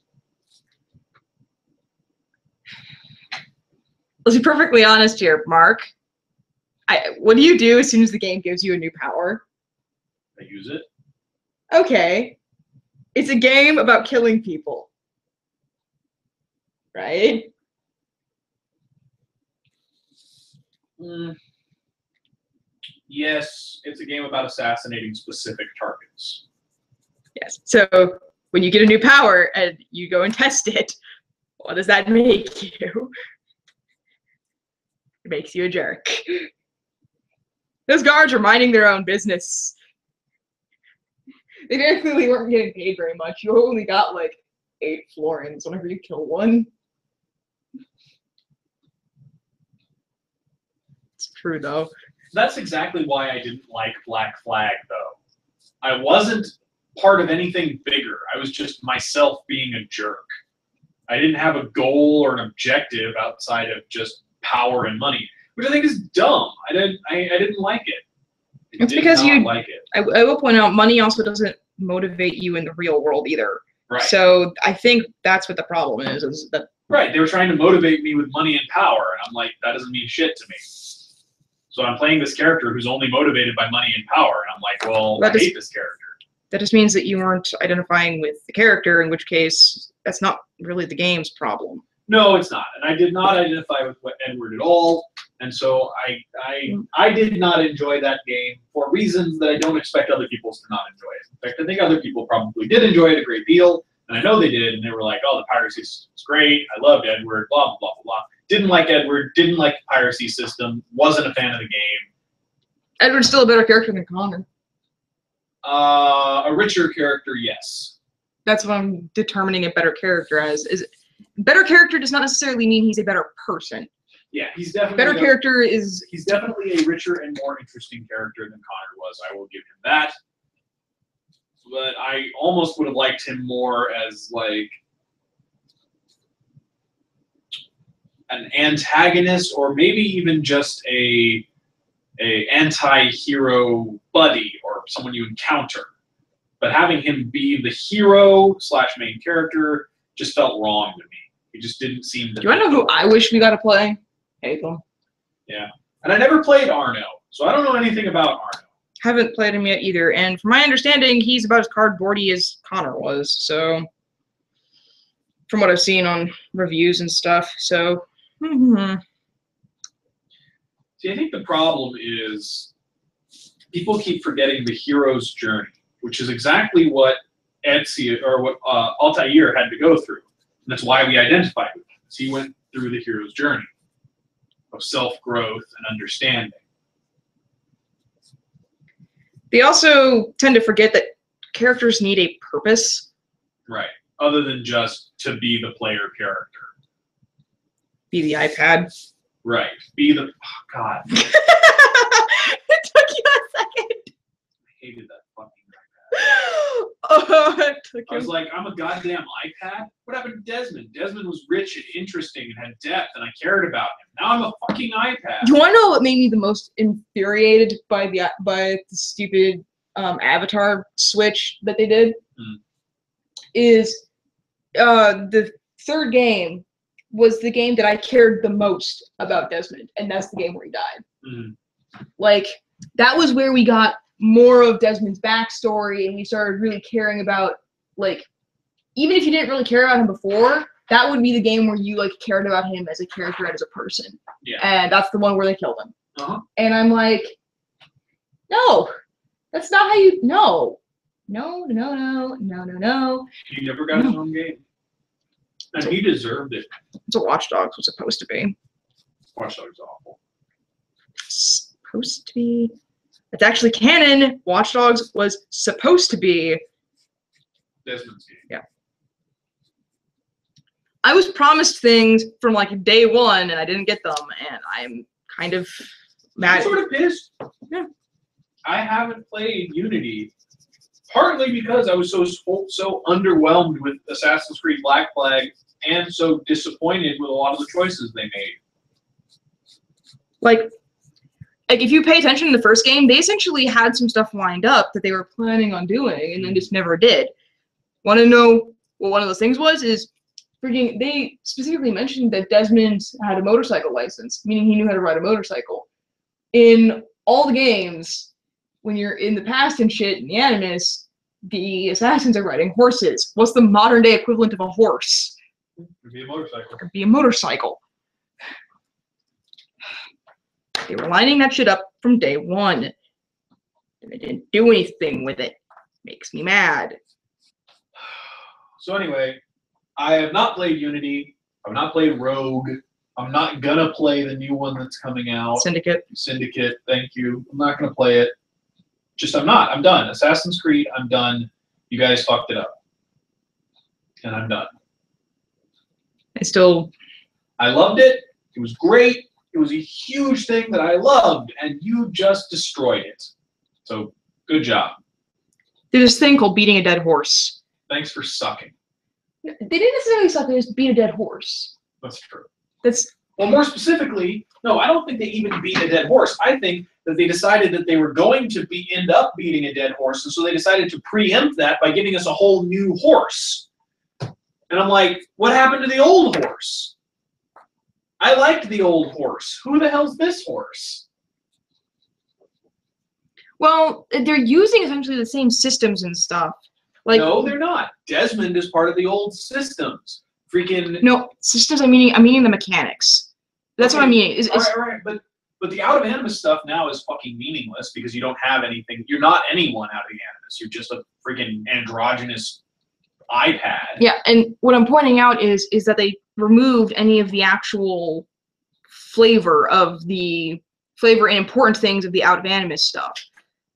Let's be perfectly honest here, Mark. What do you do as soon as the game gives you a new power? I use it. Okay. It's a game about killing people. Right? Yes, it's a game about assassinating specific targets. Yes. So when you get a new power and you go and test it, what does that make you? It makes you a jerk. Those guards are minding their own business. They very clearly weren't getting paid very much. You only got like 8 florins whenever you kill one. It's true though. That's exactly why I didn't like Black Flag, though. I wasn't part of anything bigger. I was just myself being a jerk. I didn't have a goal or an objective outside of just power and money, which I think is dumb. I didn't like it. It's because you like it. I will point out, money also doesn't motivate you in the real world either. Right. So I think that's what the problem is that. Right. They were trying to motivate me with money and power, and I'm like, that doesn't mean shit to me. So I'm playing this character who's only motivated by money and power, and I'm like, well, I hate this character. That just means that you weren't identifying with the character, in which case that's not really the game's problem. No, it's not. And I did not identify with Edward at all. And so I did not enjoy that game for reasons that I don't expect other people to not enjoy it. In fact, I think other people probably did enjoy it a great deal. And I know they did. And they were like, oh, the piracy system was great. I loved Edward, blah, blah, blah, blah. Didn't like Edward, didn't like the piracy system, wasn't a fan of the game. Edward's still a better character than Connor. A richer character, yes. That's what I'm determining a better character as. Better character does not necessarily mean he's a better person. Yeah, he's definitely better character is. He's definitely a richer and more interesting character than Connor was. I will give him that. But I almost would have liked him more as like an antagonist, or maybe even just a anti-hero buddy or someone you encounter. But having him be the hero / main character just felt wrong to me. He just didn't seem to. Do you want to know who I wish we got to play? Hatham. Yeah. And I never played Arno, so I don't know anything about Arno. Haven't played him yet either. And from my understanding, he's about as cardboardy as Connor was. So, from what I've seen on reviews and stuff. So, See, I think the problem is people keep forgetting the hero's journey, which is exactly what Ezio or what Altair had to go through. And that's why we identified with him. He went through the hero's journey of self-growth and understanding. They also tend to forget that characters need a purpose. Right. Other than just to be the player character. Be the iPad. Right. Be the... Oh, God. It took you a second. I hated that fucking iPad. I was like, I'm a goddamn iPad? What happened to Desmond? Desmond was rich and interesting and had depth, and I cared about him. Now I'm a fucking iPad. Do you want to know what made me the most infuriated by the stupid avatar switch that they did? Is the third game was the game that I cared the most about Desmond, and that's the game where he died. Like, that was where we got more of Desmond's backstory, and we started really caring about, like, even if you didn't really care about him before, that would be the game where you, like, cared about him as a character and as a person. Yeah. And that's the one where they killed him. And I'm like, no, that's not how you, no. No. He never got his own game. And he deserved it. It's what Watch Dogs was supposed to be. Watch Dogs is awful. Supposed to be. It's actually canon. Watch Dogs was supposed to be Desmond's game. Yeah. I was promised things from like day one, and I didn't get them, and I'm kind of mad. I'm sort of pissed. Yeah. I haven't played Unity, partly because I was so underwhelmed with Assassin's Creed Black Flag, and so disappointed with a lot of the choices they made. Like if you pay attention to the first game, they essentially had some stuff lined up that they were planning on doing, and then just never did. Want to know what one of those things was? Is freaking, they specifically mentioned that Desmond had a motorcycle license, meaning he knew how to ride a motorcycle. In all the games, when you're in the past and shit, in the Animus, the assassins are riding horses. What's the modern day equivalent of a horse? It'd be a motorcycle. It could be a motorcycle. They were lining that shit up from day one, and they didn't do anything with it. Makes me mad. So anyway, I have not played Unity. I've not played Rogue. I'm not gonna play the new one that's coming out. Syndicate. Syndicate, thank you. I'm not gonna play it. Just I'm not. I'm done. Assassin's Creed, I'm done. You guys fucked it up. And I'm done. I loved it. It was great. It was a huge thing that I loved, and you just destroyed it. So, good job. There's this thing called beating a dead horse. Thanks for sucking. They didn't necessarily suck, they just beat a dead horse. That's true. Well, more specifically, no, I don't think they even beat a dead horse. I think that they decided that they were going to end up beating a dead horse, and so they decided to preempt that by giving us a whole new horse. And I'm like, what happened to the old horse? I liked the old horse. Who the hell's this horse? Well, they're using essentially the same systems and stuff. Like, no, they're not. Desmond is part of the old systems. Freaking no systems. I'm meaning the mechanics. That's what I mean. All right, but the out of animus stuff now is fucking meaningless because you don't have anything. You're not anyone out of the animus. You're just a freaking androgynous iPad. Yeah, and what I'm pointing out is that they removed any of the actual flavor and important things of the out of animus stuff.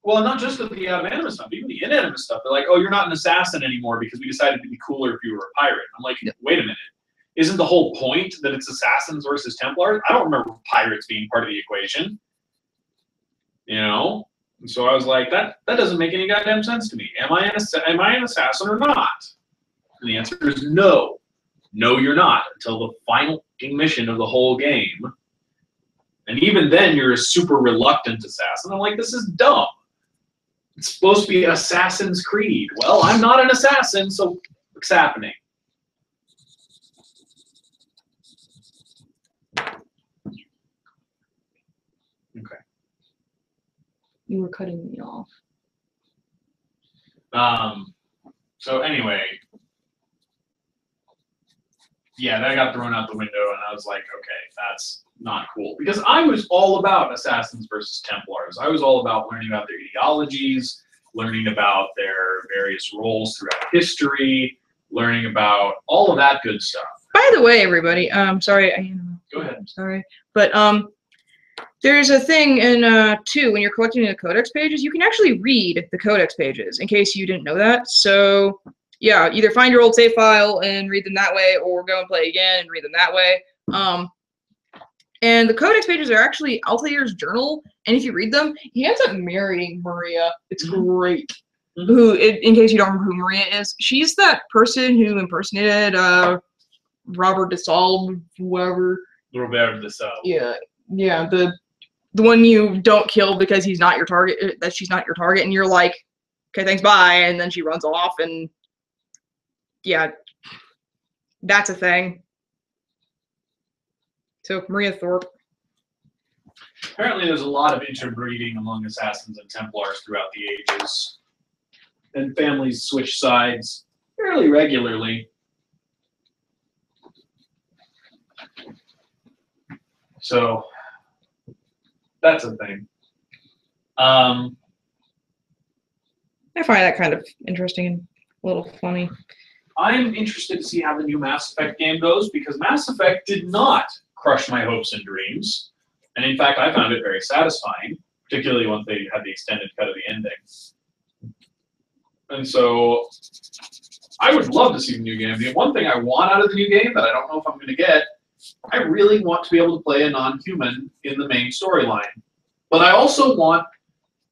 Well, not just of the out of animus stuff, even the inanimate stuff. They're like, oh, you're not an assassin anymore because we decided to be cooler if you were a pirate. I'm like, wait a minute. Isn't the whole point that it's assassins versus Templars? I don't remember pirates being part of the equation. You know? And so I was like, that doesn't make any goddamn sense to me. Am I an assassin or not? And the answer is no. No, you're not, until the final mission of the whole game. And even then, you're a super reluctant assassin. I'm like, this is dumb. It's supposed to be Assassin's Creed. Well, I'm not an assassin, so what's happening? Okay. You were cutting me off. So anyway, yeah, that got thrown out the window, and I was like, okay, that's not cool. Because I was all about Assassins versus Templars. I was all about learning about their ideologies, learning about their various roles throughout history, learning about all of that good stuff. By the way, everybody, sorry, Go ahead. I'm sorry, but there's a thing in 2 when you're collecting the codex pages, you can actually read the codex pages. In case you didn't know that, so yeah, either find your old save file and read them that way, or go and play again and read them that way. And the codex pages are actually Altair's journal, and if you read them, he ends up marrying Maria. It's great. Who, in case you don't remember who Maria is, she's that person who impersonated Robert DeSalle, whoever. Robert DeSalle. Yeah, the one you don't kill because he's not your target. That she's not your target, and you're like, okay, thanks, bye, and then she runs off, and yeah, that's a thing. So, Maria Thorpe. Apparently there's a lot of interbreeding among Assassins and Templars throughout the ages. And families switch sides fairly regularly. So, that's a thing. I find that kind of interesting and a little funny. I'm interested to see how the new Mass Effect game goes, because Mass Effect did not crush my hopes and dreams. And in fact, I found it very satisfying, particularly once they had the extended cut of the ending. And so I would love to see the new game. The one thing I want out of the new game that I don't know if I'm going to get, I really want to be able to play a non-human in the main storyline. But I also want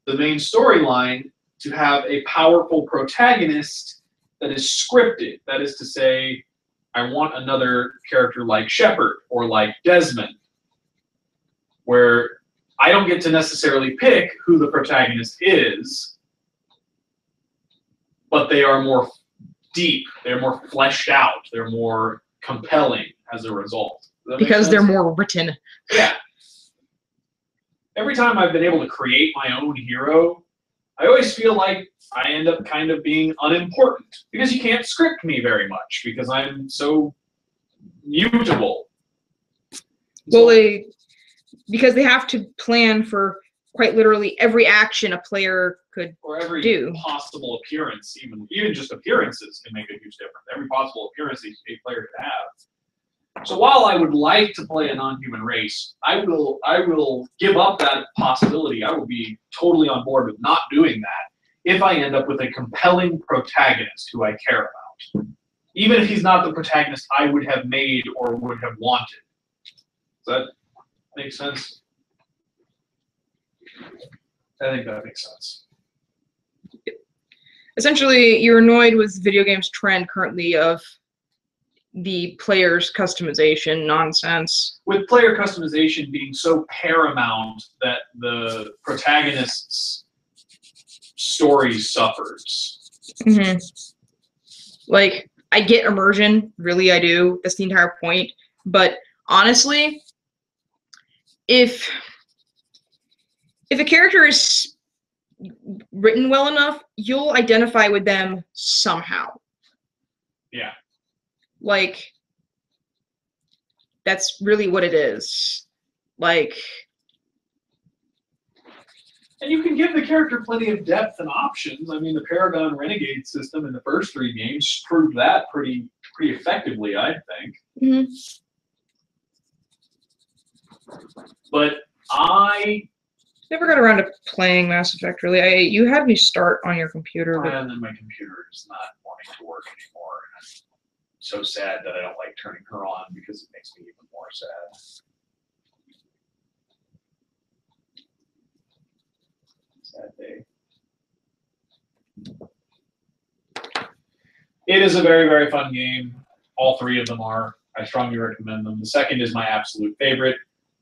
the main storyline to have a powerful protagonist that is scripted. That is to say, I want another character like Shepard or like Desmond, where I don't get to necessarily pick who the protagonist is, but they are more deep, they're more fleshed out, they're more compelling as a result. Because they're more written. Yeah. Every time I've been able to create my own hero, I always feel like I end up kind of being unimportant, because you can't script me very much because I'm so mutable. Well, because they have to plan for quite literally every action a player could or every do. Possible appearance, even just appearances can make a huge difference. Every possible appearance a player could have. So while I would like to play a non-human race, I will give up that possibility. I will be totally on board with not doing that if I end up with a compelling protagonist who I care about. Even if he's not the protagonist I would have made or would have wanted. Does that make sense? I think that makes sense. Essentially, you're annoyed with video games trend currently of the player's customization nonsense. With player customization being so paramount that the protagonist's story suffers. Mm-hmm. Like, I get immersion, really I do. That's the entire point. But honestly, if a character is written well enough, you'll identify with them somehow. Yeah. Like, that's really what it is. Like, and you can give the character plenty of depth and options. I mean, the Paragon Renegade system in the first 3 games proved that pretty effectively, I think. mm-hmm. But I never got around to playing Mass Effect, really. You had me start on your computer. But... and then my computer is not wanting to work anymore. And I'm so sad that I don't like turning her on because it makes me even more sad. Sad day. It is a very, very fun game. All 3 of them are. I strongly recommend them. The second is my absolute favorite.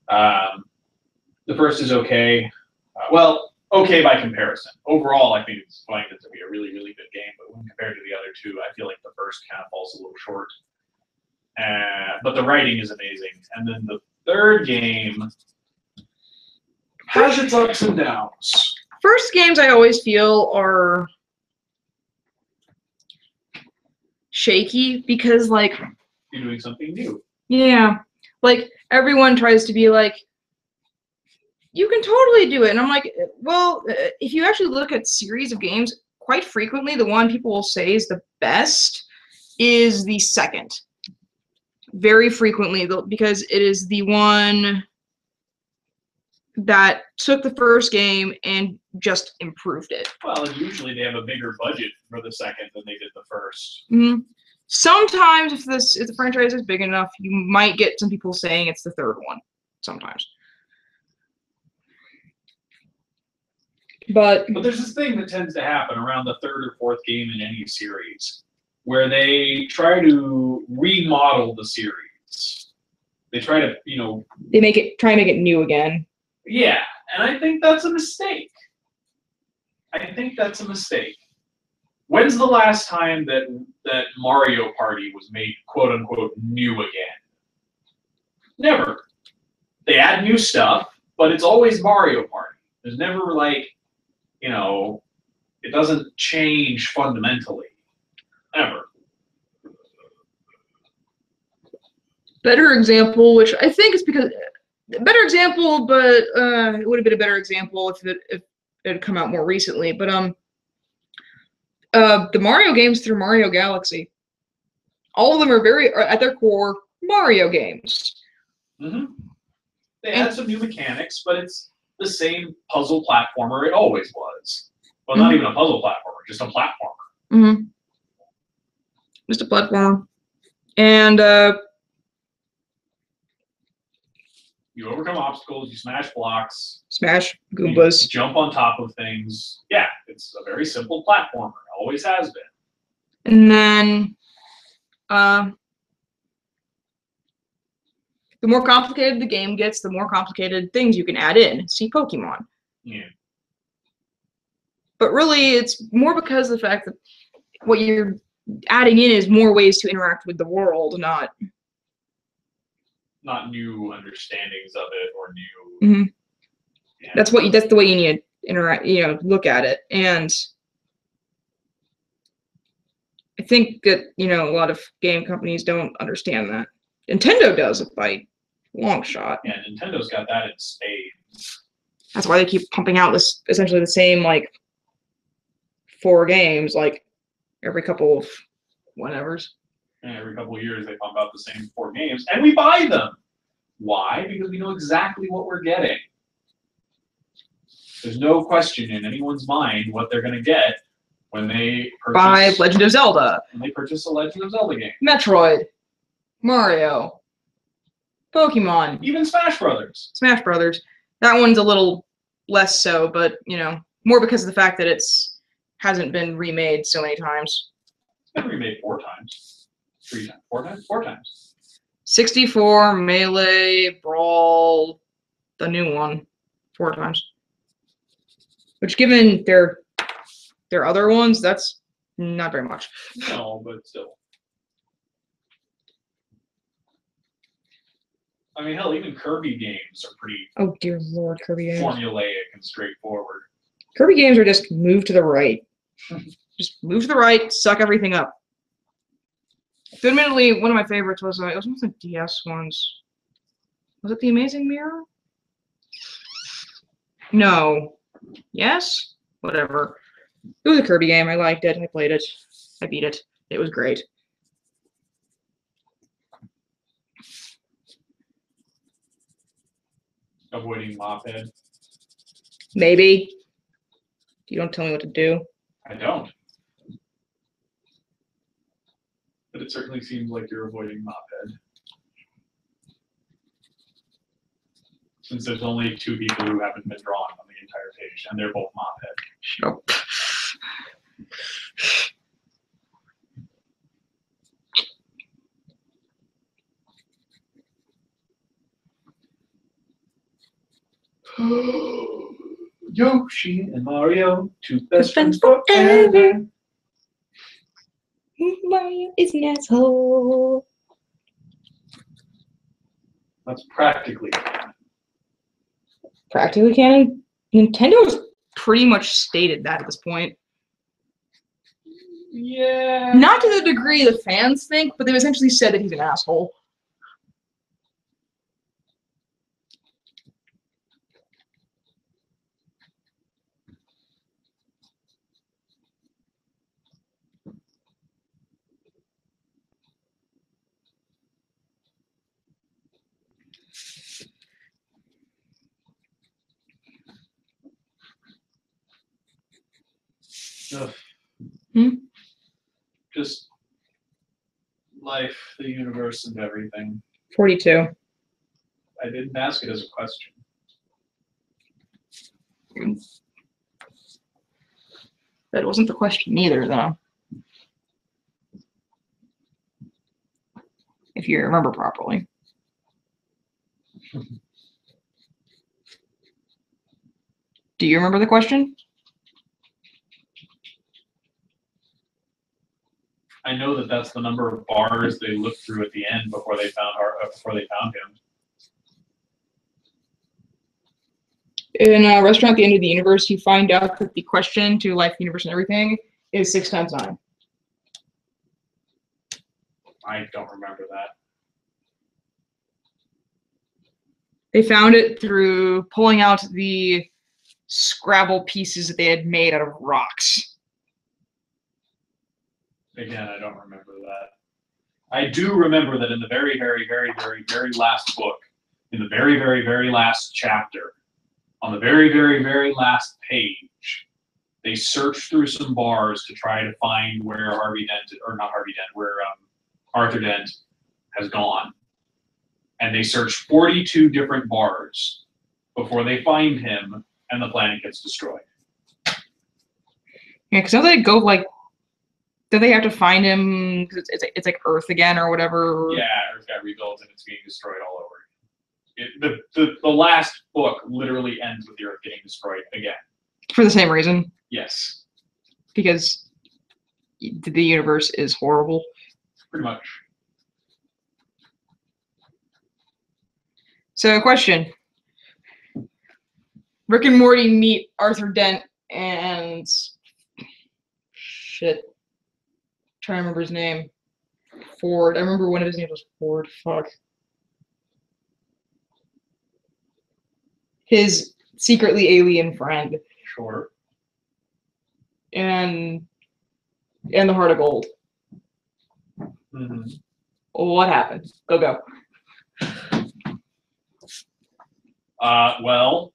The first is okay. Well, okay by comparison. Overall, I think it's going to be a really, really good game, but when compared to the other 2, I feel like the first kind of falls a little short. But the writing is amazing. And then the third game has its ups and downs. First games I always feel are shaky because, like, you're doing something new. Yeah. Like, everyone tries to be like, you can totally do it. And I'm like, well, if you actually look at series of games, quite frequently the one people will say is the best is the second. Very frequently, because it is the one that took the first game and just improved it. Well, and usually they have a bigger budget for the second than they did the first. Mm-hmm. Sometimes, if the franchise is big enough, you might get some people saying it's the third one. Sometimes. But there's this thing that tends to happen around the 3rd or 4th game in any series, where they try to remodel the series. They try to, they try and make it new again. Yeah, and I think that's a mistake. When's the last time that Mario Party was made quote unquote new again? Never. They add new stuff, but it's always Mario Party. There's never like, it doesn't change fundamentally. Ever. Better example, which I think is because better example, but it would have been a better example if it had come out more recently. But the Mario games through Mario Galaxy, all of them are very at their core Mario games. Mm-hmm. They add some new mechanics, but it's the same puzzle platformer it always was. Well, not even a puzzle platformer, just a platformer. Mm-hmm. Just a platformer. And you overcome obstacles, you smash blocks. Smash Goombas. You jump on top of things. Yeah, it's a very simple platformer. Always has been. And then the more complicated the game gets, the more complicated things you can add in. See Pokemon. Yeah. But really, it's more because of the fact that what you're adding in is more ways to interact with the world, not new understandings of it or new. Mm-hmm. Yeah. That's the way you need to interact. Look at it, and I think that a lot of game companies don't understand that. Nintendo does it by long shot. Yeah, Nintendo's got that in spades. That's why they keep pumping out essentially the same 4 games every couple of whatevers. And every couple of years they pump out the same 4 games, and we buy them. Why? Because we know exactly what we're getting. There's no question in anyone's mind what they're going to get when they buy Legend of Zelda. When they purchase a Legend of Zelda game. Metroid. Mario. Pokemon. Even Smash Brothers. Smash Brothers. That one's a little less so, but, more because of the fact that hasn't been remade so many times. It's been remade 4 times. 3 times. 4 times? 4 times. 64, Melee, Brawl, the new one. 4 times. Which, given their other ones, that's not very much. No, but still. I mean, hell, even Kirby games are pretty. Oh dear Lord, Kirby games. Formulaic and straightforward. Kirby games are just move to the right. Just move to the right, suck everything up. So admittedly, one of my favorites was it was one of the DS ones. Was it The Amazing Mirror? No. Yes? Whatever. It was a Kirby game. I liked it. I played it. I beat it. It was great. Avoiding Mophead. Maybe. You don't tell me what to do. I don't. But it certainly seems like you're avoiding Mophead. Since there's only 2 people who haven't been drawn on the entire page, and they're both Mophead. Shut up. Yoshi and Mario, 2 best friends forever. Mario is an asshole. That's practically Practically canon. Nintendo's pretty much stated that at this point. Yeah. Not to the degree the fans think, but they've essentially said that he's an asshole. Ugh. Hmm? Just life, the universe, and everything. 42. I didn't ask it as a question. That wasn't the question either, though. If you remember properly. Do you remember the question? I know that that's the number of bars they looked through at the end before they found him. In a Restaurant at the End of the Universe, you find out that the question to life, universe, and everything is 6 times 9. I don't remember that. They found it through pulling out the Scrabble pieces that they had made out of rocks. Again, I don't remember that. I do remember that in the very, very, very, very, very last book, in the very, very, very last chapter, on the very, very, very last page, they searched through some bars to try to find where where Arthur Dent has gone. And they search 42 different bars before they find him, and the planet gets destroyed. Yeah, because don't they go like, do they have to find him? Cause it's like Earth again or whatever. Yeah, Earth got rebuilt and it's being destroyed all over. The last book literally ends with the Earth getting destroyed again. For the same reason. Yes. Because the universe is horrible. Pretty much. So, question. Rick and Morty meet Arthur Dent and shit. Trying to remember his name. Ford. I remember one of his names was Ford. Fuck. His secretly alien friend. Sure. And the Heart of Gold. Mm-hmm. What happened? Go. Well,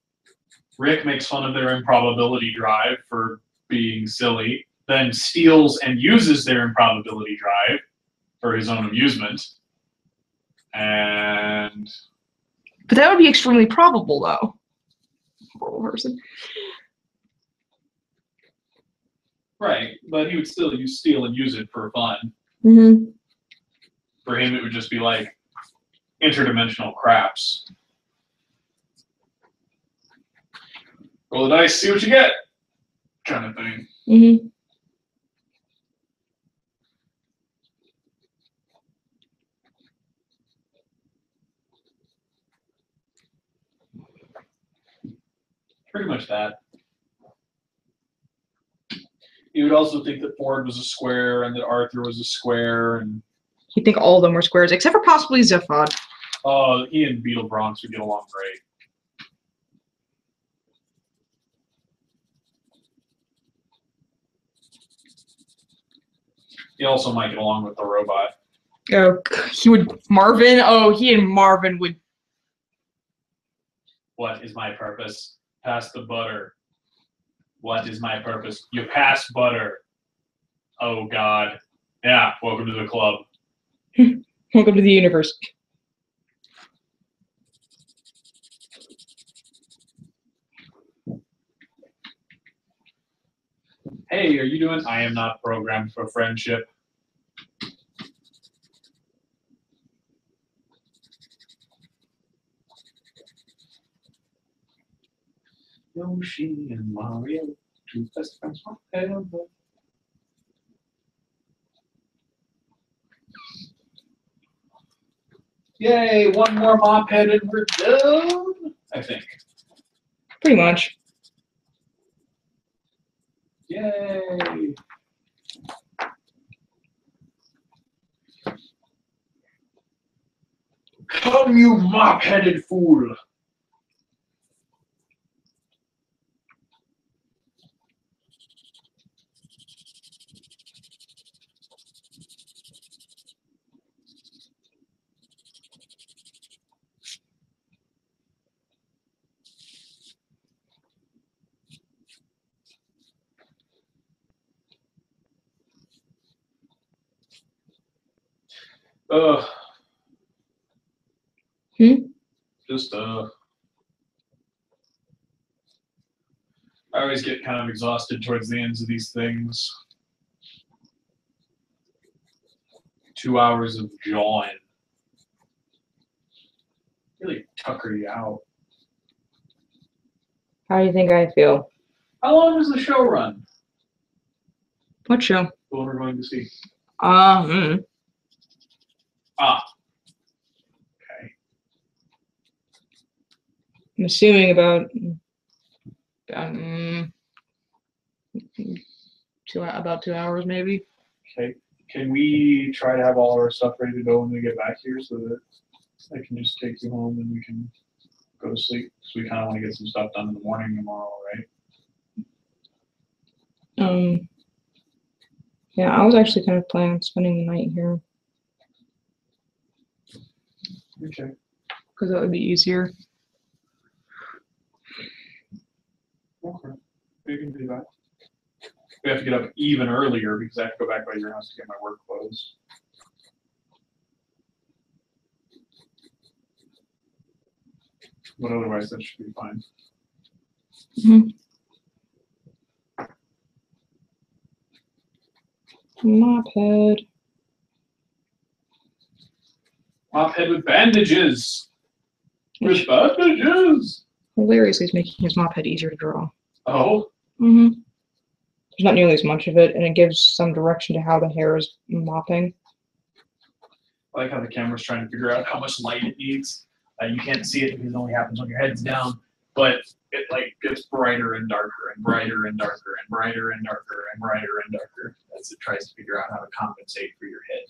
Rick makes fun of their improbability drive for being silly, then steals and uses their improbability drive for his own amusement. And But that would be extremely probable, though. Horrible person. right, but he would still steal and use it for fun. Mm-hmm. For him, it would just be like interdimensional craps. Roll the dice, see what you get, kind of thing. Mm-hmm. Pretty much that. You would also think that Ford was a square and that Arthur was a square, and You think all of them were squares, except for possibly Zephod. he and Beetle Bronx would get along great. He also might get along with the robot. Oh, he would. Marvin? Oh, he and Marvin would. What is my purpose? Pass the butter. What is my purpose? You pass butter. Oh, God. Yeah, welcome to the club. Welcome to the universe. Hey, are you doing? I am not programmed for friendship. Yoshi and Mario, two best friends forever. Yay, one more mop head and we're done, I think. Pretty much. Yay. Come, you mop-headed fool. Just I always get kind of exhausted towards the ends of these things. 2 hours of jawing. Really tucker you out. How do you think I feel? How long does the show run? What show? The one we're going to see. Ah. Okay. I'm assuming about 2 hours maybe. Okay. Can we try to have all our stuff ready to go when we get back here so that I can just take you home and we can go to sleep? Because we kind of want to get some stuff done in the morning tomorrow, right? Yeah, I was actually kind of planning on spending the night here. Okay. Because that would be easier. Okay. We can do that. We have to get up even earlier because I have to go back by your house to get my work clothes. But otherwise, that should be fine. Mop head. Mop head with bandages. With bandages. Hilariously, is making his mop head easier to draw. Oh. There's not nearly as much of it, and it gives some direction to how the hair is mopping. I like how the camera's trying to figure out how much light it needs. You can't see it because it only happens when your head's down, but it like gets brighter and darker and brighter and darker and brighter and darker and brighter and darker as it tries to figure out how to compensate for your head.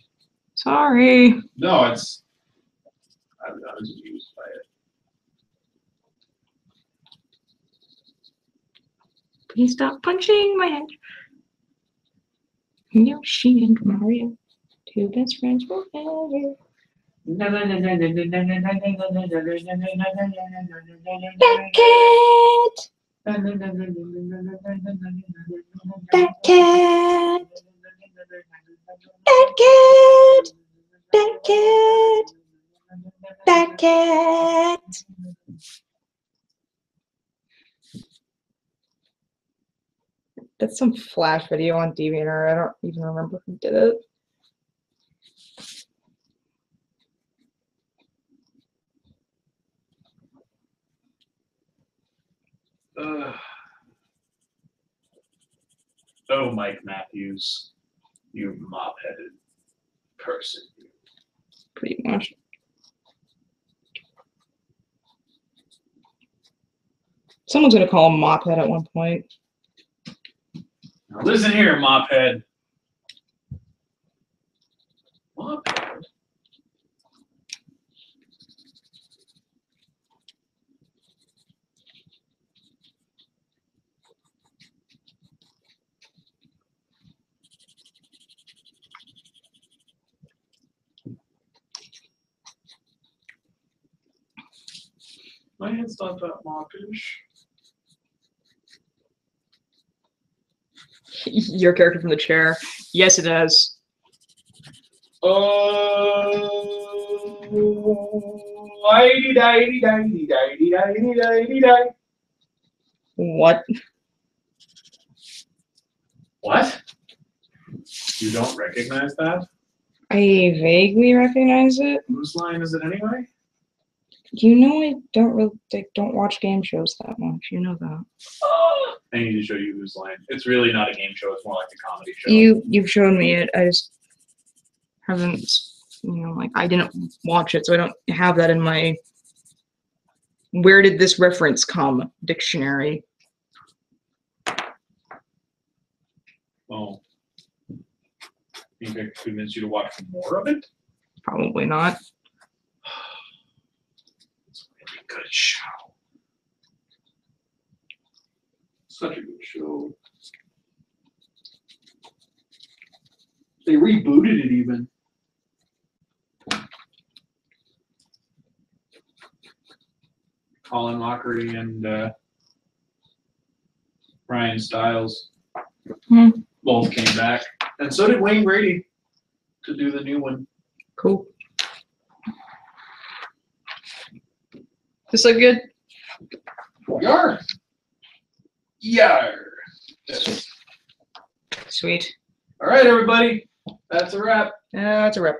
Sorry. No, it's I was amused by it. Please stop punching my head. Yoshi and Mario, two best friends forever. That cat. That cat. That cat. That cat. That cat. That's some Flash video on DeviantArt. I don't even remember who did it. Oh, Mike Matthews, you mop-headed person. Pretty much. Someone's gonna call him Mophead at one point. Listen here, mophead. Mophead? My hand's not that moppish. Your character from the chair. Yes, it has. What? What? You don't recognize that? I vaguely recognize it. Whose line is it anyway? You know I don't watch game shows that much. You know that. I need to show you whose line. It's really not a game show. It's more like a comedy show. You've shown me it. I just haven't. Like I didn't watch it, so I don't have that in my. Where did this reference come? Dictionary. Oh. Think I could convince you to watch more of it? Probably not. It's a really good show. Such a good show. They rebooted it even. Colin Mockery and Ryan Stiles both came back. And so did Wayne Brady to do the new one. Cool. This look good? Yar. Yar. Sweet. All right, everybody. That's a wrap. That's a wrap.